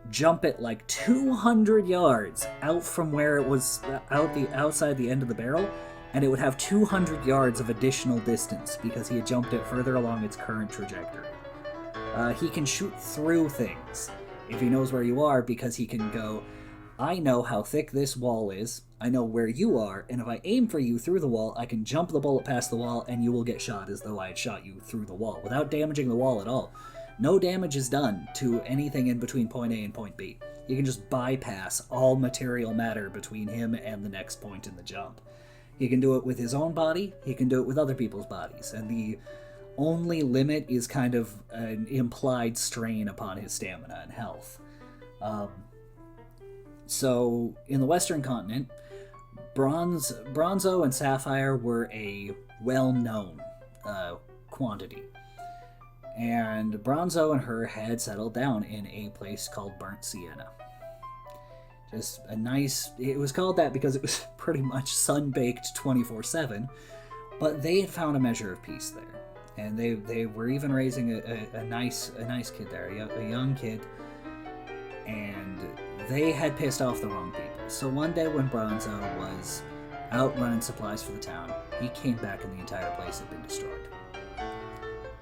jump it like 200 yards out from where it was outside the end of the barrel, and it would have 200 yards of additional distance because he had jumped it further along its current trajectory. He can shoot through things if he knows where you are, because he can go, I know how thick this wall is, I know where you are, and if I aim for you through the wall, I can jump the bullet past the wall and you will get shot as though I had shot you through the wall, without damaging the wall at all. No damage is done to anything in between point A and point B. You can just bypass all material matter between him and the next point in the jump. He can do it with his own body, he can do it with other people's bodies, and the only limit is kind of an implied strain upon his stamina and health. So in the Western continent, Bronzo and Sapphire were a well-known quantity. And Bronzo and her had settled down in a place called Burnt Sienna. Just a nice... It was called that because it was pretty much sun-baked 24/7, but they had found a measure of peace there. And they were even raising a nice kid there, a young kid, and they had pissed off the wrong people. So one day when Bronzo was out running supplies for the town, he came back and the entire place had been destroyed.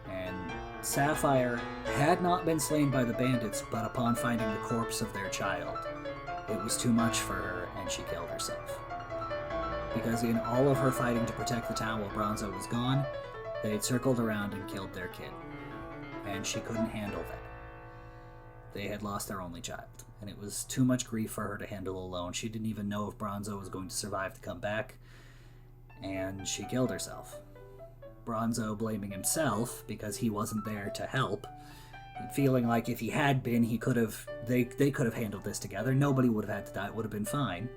And Sapphire had not been slain by the bandits, but upon finding the corpse of their child, it was too much for her and she killed herself. Because in all of her fighting to protect the town while Bronzo was gone, they had circled around and killed their kid. And she couldn't handle that. They had lost their only child, and it was too much grief for her to handle alone. She didn't even know if Bronzo was going to survive to come back, and she killed herself. Bronzo blaming himself because he wasn't there to help, feeling like if he had been, they could have handled this together. Nobody would have had to die. It would have been fine.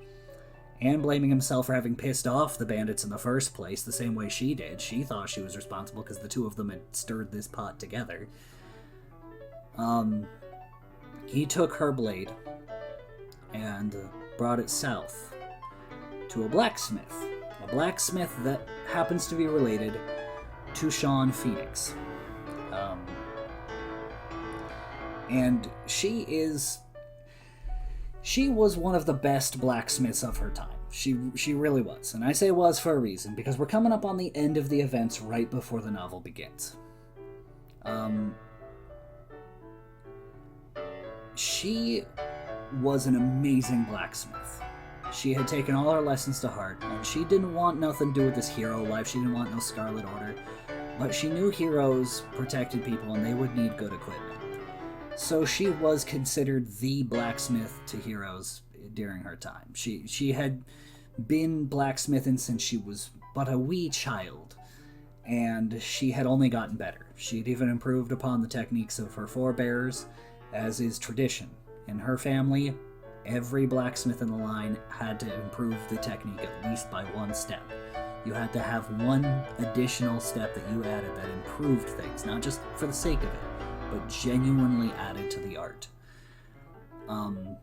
And blaming himself for having pissed off the bandits in the first place, the same way she did. She thought she was responsible because the two of them had stirred this pot together. He took her blade and brought it south to a blacksmith that happens to be related to Sean Phoenix. And she was one of the best blacksmiths of her time. She really was. And I say was for a reason, because we're coming up on the end of the events right before the novel begins. She was an amazing blacksmith. She had taken all her lessons to heart, and she didn't want nothing to do with this hero life. She didn't want no Scarlet Order. But she knew heroes protected people, and they would need good equipment. So she was considered the blacksmith to heroes during her time. She had been blacksmithing since she was but a wee child, and she had only gotten better. She'd even improved upon the techniques of her forebears, as is tradition. In her family, every blacksmith in the line had to improve the technique at least by one step. You had to have one additional step that you added that improved things, not just for the sake of it, but genuinely added to the art. And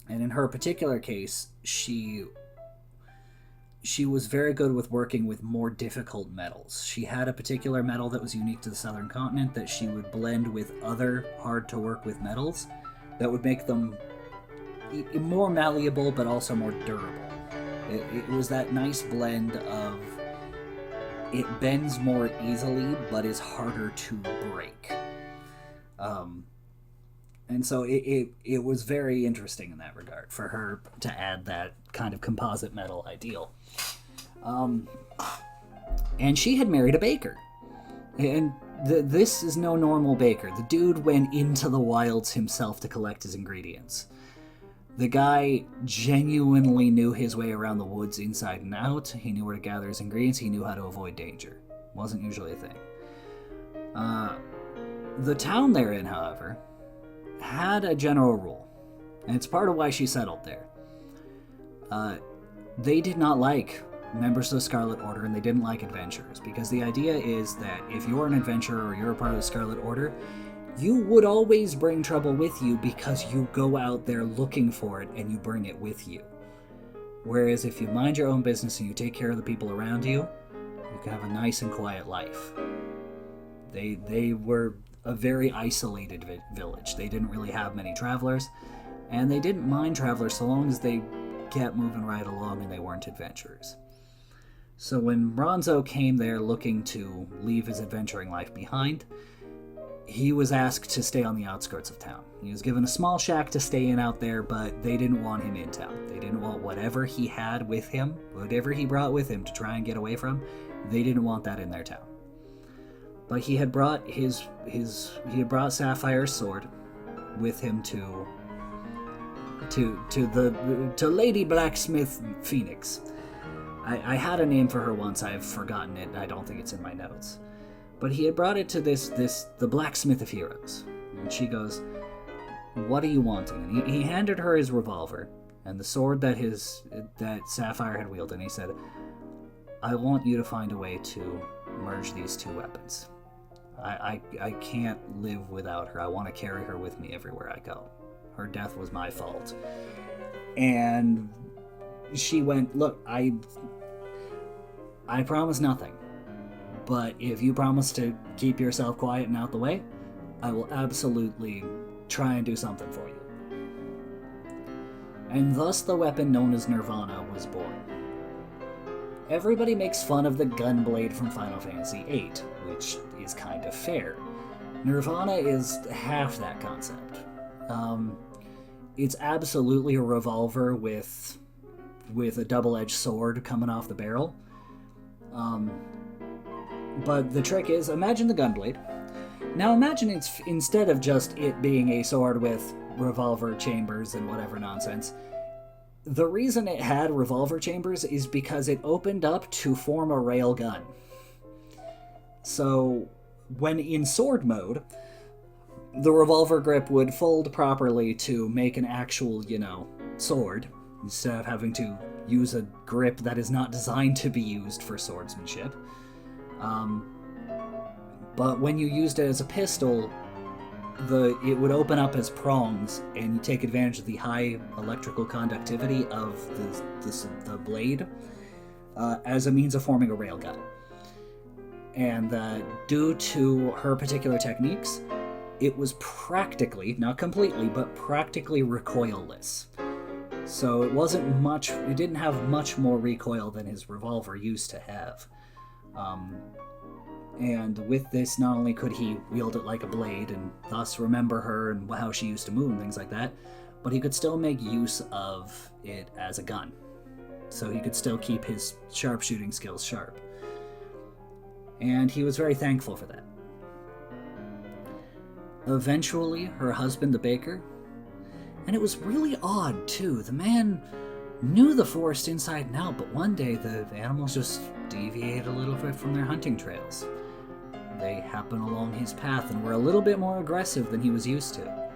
in her particular case, she was very good with working with more difficult metals. She had a particular metal that was unique to the southern continent that she would blend with other hard-to-work-with metals that would make them more malleable but also more durable. It was that nice blend of it bends more easily but is harder to break. And so it was very interesting in that regard for her to add that kind of composite metal ideal. And she had married a baker. And this is no normal baker. The dude went into the wilds himself to collect his ingredients. The guy genuinely knew his way around the woods inside and out. He knew where to gather his ingredients. He knew how to avoid danger. Wasn't usually a thing. The town they're in, however, had a general rule, and it's part of why she settled there. They did not like members of the Scarlet Order, and they didn't like adventurers, because the idea is that if you're an adventurer or you're a part of the Scarlet Order, you would always bring trouble with you because you go out there looking for it and you bring it with you. Whereas if you mind your own business and you take care of the people around you, you can have a nice and quiet life. They were a very isolated village. They didn't really have many travelers, and they didn't mind travelers so long as they kept moving right along and they weren't adventurers. So when Bronzo came there looking to leave his adventuring life behind, he was asked to stay on the outskirts of town. He was given a small shack to stay in out there, but they didn't want him in town. They didn't want whatever he had with him, whatever he brought with him to try and get away from, they didn't want that in their town. But he had brought he had brought Sapphire's sword with him to Lady Blacksmith Phoenix. I had a name for her once, I've forgotten it, I don't think it's in my notes. But he had brought it to the blacksmith of heroes. And she goes, "What are you wanting?" And he handed her his revolver and the sword that Sapphire had wielded, and he said, "I want you to find a way to merge these two weapons. I can't live without her. I want to carry her with me everywhere I go. Her death was my fault." And she went, "Look, I promise nothing. But if you promise to keep yourself quiet and out the way, I will absolutely try and do something for you." And thus the weapon known as Nirvana was born. Everybody makes fun of the gunblade from Final Fantasy VIII, which is kind of fair. Nirvana is half that concept. It's absolutely a revolver with a double-edged sword coming off the barrel. But the trick is, imagine the gunblade. Now imagine it's, instead of just it being a sword with revolver chambers and whatever nonsense, the reason it had revolver chambers is because it opened up to form a rail gun. So when in sword mode, the revolver grip would fold properly to make an actual, sword, instead of having to use a grip that is not designed to be used for swordsmanship. But when you used it as a pistol, it would open up as prongs, and you take advantage of the high electrical conductivity of the blade as a means of forming a railgun. And due to her particular techniques, it was practically, not completely, but practically recoilless. So it didn't have much more recoil than his revolver used to have. And with this, not only could he wield it like a blade and thus remember her and how she used to move and things like that, but he could still make use of it as a gun. So he could still keep his sharpshooting skills sharp. And he was very thankful for that. Eventually, her husband, the baker, and it was really odd, too. The man knew the forest inside and out, but one day the animals just deviated a little bit from their hunting trails. They happened along his path and were a little bit more aggressive than he was used to.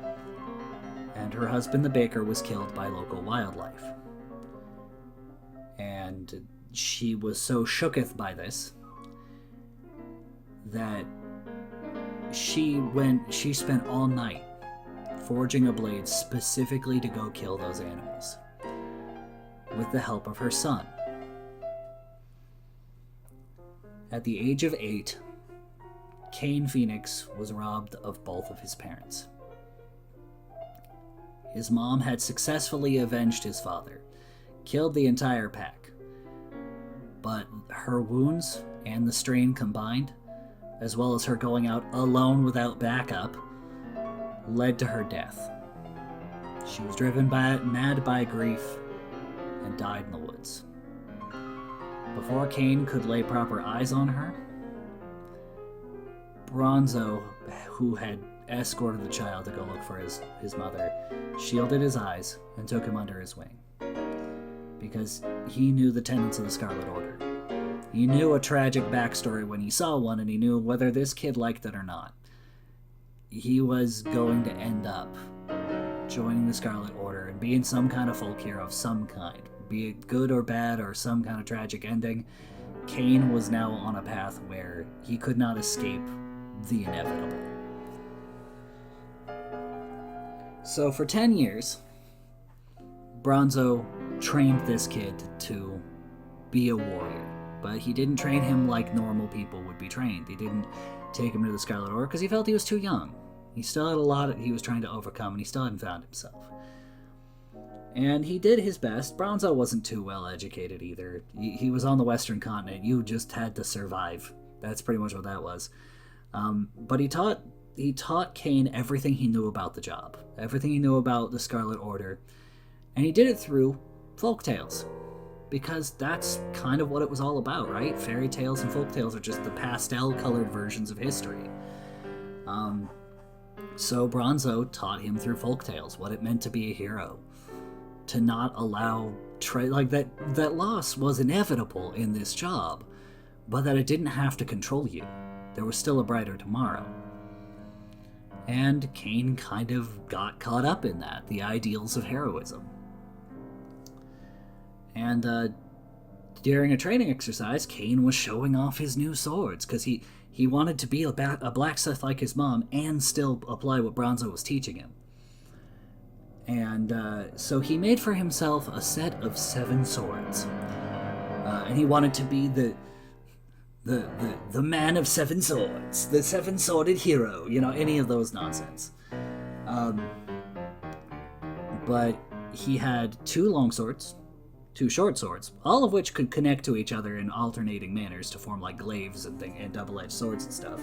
And her husband, the baker, was killed by local wildlife. And she was so shooketh by this that she spent all night forging a blade specifically to go kill those animals, with the help of her son. At the age of 8, Cain Phoenix was robbed of both of his parents. His mom had successfully avenged his father, killed the entire pack, but her wounds and the strain combined, as well as her going out alone without backup, led to her death. She was driven mad by grief and died in the woods. Before Cain could lay proper eyes on her, Bronzo, who had escorted the child to go look for his mother, shielded his eyes and took him under his wing. Because he knew the tenets of the Scarlet Order. He knew a tragic backstory when he saw one, and he knew whether this kid liked it or not. He was going to end up joining the Scarlet Order and being some kind of folk hero of some kind. Be it good or bad or some kind of tragic ending, Cain was now on a path where he could not escape the inevitable. So for 10 years, Bronzo trained this kid to be a warrior, but he didn't train him like normal people would be trained. He didn't take him to the Scarlet Order because he felt he was too young. He still had a lot he was trying to overcome, and he still hadn't found himself. And he did his best. Bronzo wasn't too well educated either. He was on the Western continent. You just had to survive. That's pretty much what that was. But he taught Cain everything he knew about the job, everything he knew about the Scarlet Order, and he did it through folk tales, because that's kind of what it was all about, right? Fairy tales and folk tales are just the pastel-colored versions of history. So Bronzo taught him through folk tales what it meant to be a hero, to not allow that loss was inevitable in this job, but that it didn't have to control you. there was still a brighter tomorrow. And Cain kind of got caught up in that, the ideals of heroism. And during a training exercise, Cain was showing off his new swords, because he wanted to be a blacksmith like his mom and still apply what Bronzo was teaching him. And so he made for himself a set of 7 swords. And he wanted to be the man of 7 swords, the 7-sworded hero, any of those nonsense. But he had 2 long swords, 2 short swords, all of which could connect to each other in alternating manners to form like glaives and double-edged swords and stuff.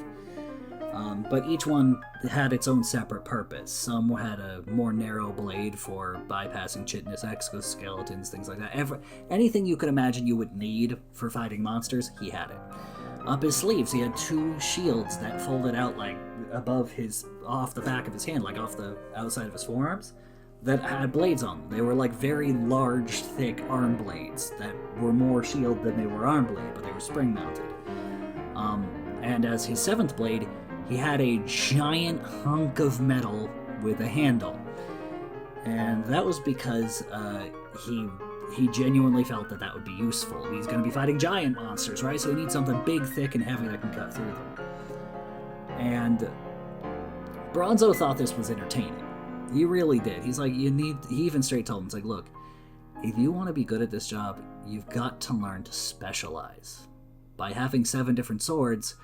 But each one had its own separate purpose. Some had a more narrow blade for bypassing chitinous exoskeletons, things like that. Anything you could imagine you would need for fighting monsters, he had it. Up his sleeves, he had 2 shields that folded out like off the back of his hand, like off the outside of his forearms, that had blades on them. They were like very large, thick arm blades that were more shield than they were arm blade, but they were spring mounted. And as his 7th blade, he had a giant hunk of metal with a handle. And that was because he genuinely felt that would be useful. He's going to be fighting giant monsters, right? So he needs something big, thick, and heavy that can cut through them. And Bronzo thought this was entertaining. He really did. He's like, he even straight told him, it's like, look, if you want to be good at this job, you've got to learn to specialize. By having 7 different swords,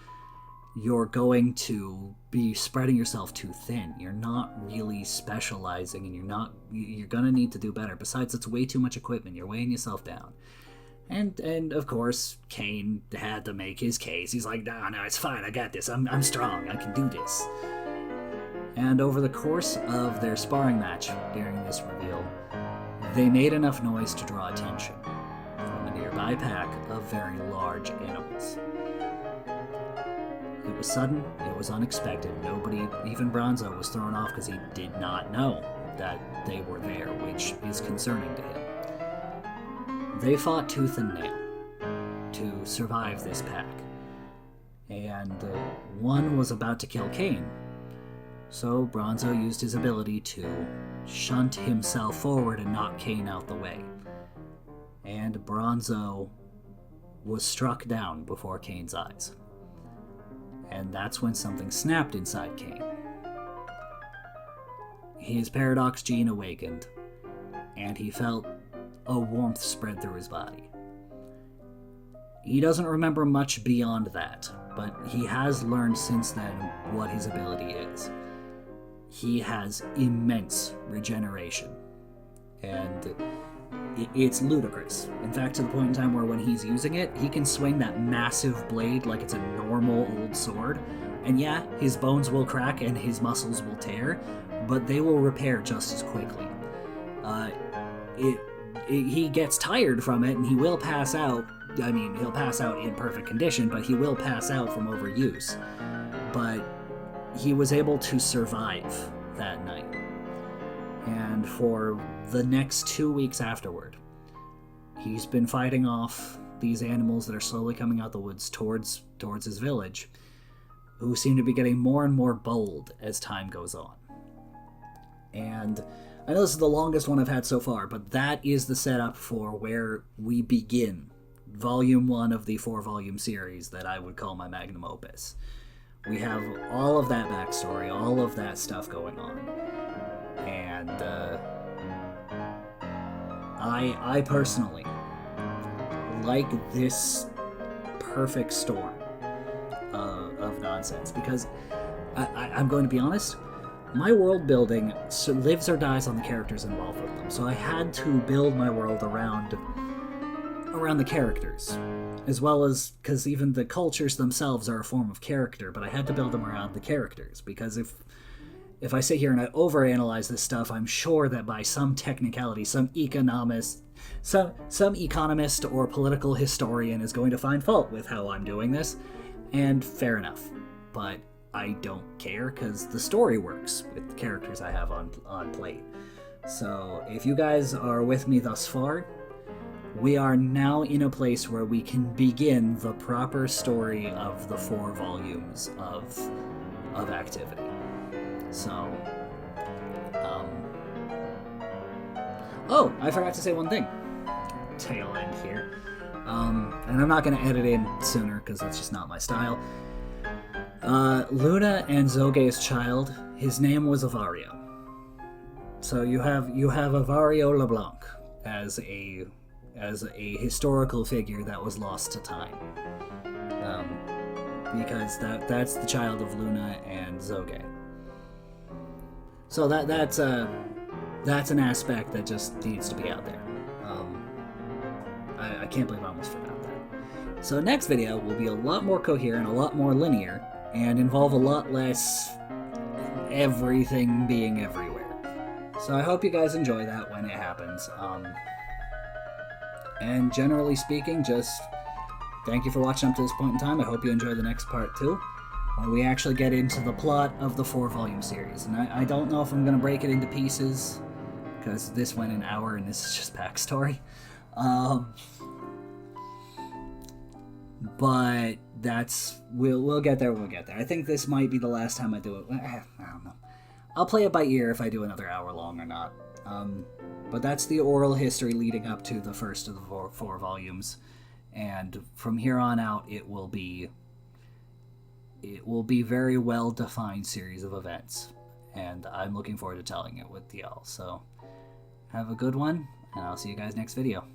you're going to be spreading yourself too thin. You're not really specializing, and you're going to need to do better. Besides, it's way too much equipment. You're weighing yourself down. And of course, Cain had to make his case. He's like, no, it's fine. I got this. I'm strong. I can do this. And over the course of their sparring match during this reveal, they made enough noise to draw attention from a nearby pack of very large animals. It was sudden, it was unexpected. Nobody, even Bronzo, was thrown off because he did not know that they were there, which is concerning to him. They fought tooth and nail to survive this pack. And one was about to kill Cain. So Bronzo used his ability to shunt himself forward and knock Cain out the way. And Bronzo was struck down before Cain's eyes. And that's when something snapped inside Cain. His paradox gene awakened, and he felt a warmth spread through his body. He doesn't remember much beyond that, but he has learned since then what his ability is. He has immense regeneration, and it's ludicrous. In fact, to the point in time where when he's using it, he can swing that massive blade like it's a normal old sword. And yeah, his bones will crack and his muscles will tear, but they will repair just as quickly. He gets tired from it and he will pass out. I mean, he'll pass out in perfect condition, but he will pass out from overuse. But he was able to survive that night. And for the next 2 weeks afterward, he's been fighting off these animals that are slowly coming out the woods towards his village, who seem to be getting more and more bold as time goes on. And I know this is the longest one I've had so far, but that is the setup for where we begin Volume 1 of the 4-volume series that I would call my magnum opus. We have all of that backstory, all of that stuff going on. And I personally like this perfect storm of nonsense, because I'm going to be honest, my world building lives or dies on the characters involved with them. So I had to build my world around the characters, as well as, because even the cultures themselves are a form of character, but I had to build them around the characters, because if I sit here and I overanalyze this stuff, I'm sure that by some technicality, some economist or political historian is going to find fault with how I'm doing this, and fair enough. But I don't care, because the story works with the characters I have on plate. So if you guys are with me thus far, we are now in a place where we can begin the proper story of the 4 volumes of activity. So, oh, I forgot to say one thing. Tail end here. And I'm not going to edit in sooner because that's just not my style. Luna and Zoge's child, his name was Avario. So you have Avario LeBlanc as a historical figure that was lost to time. Because that's the child of Luna and Zoge. So that's an aspect that just needs to be out there. I can't believe I almost forgot that. So next video will be a lot more coherent, a lot more linear, and involve a lot less everything being everywhere. So I hope you guys enjoy that when it happens. And generally speaking, just thank you for watching up to this point in time. I hope you enjoy the next part too, when we actually get into the plot of the 4-volume series. And I don't know if I'm going to break it into pieces, because this went an hour and this is just backstory. But we'll get there when we get there. I think this might be the last time I do it. I don't know. I'll play it by ear if I do another hour long or not. But that's the oral history leading up to the first of the 4 volumes. And from here on out, it will be very well-defined series of events. And I'm looking forward to telling it with y'all. So have a good one, and I'll see you guys next video.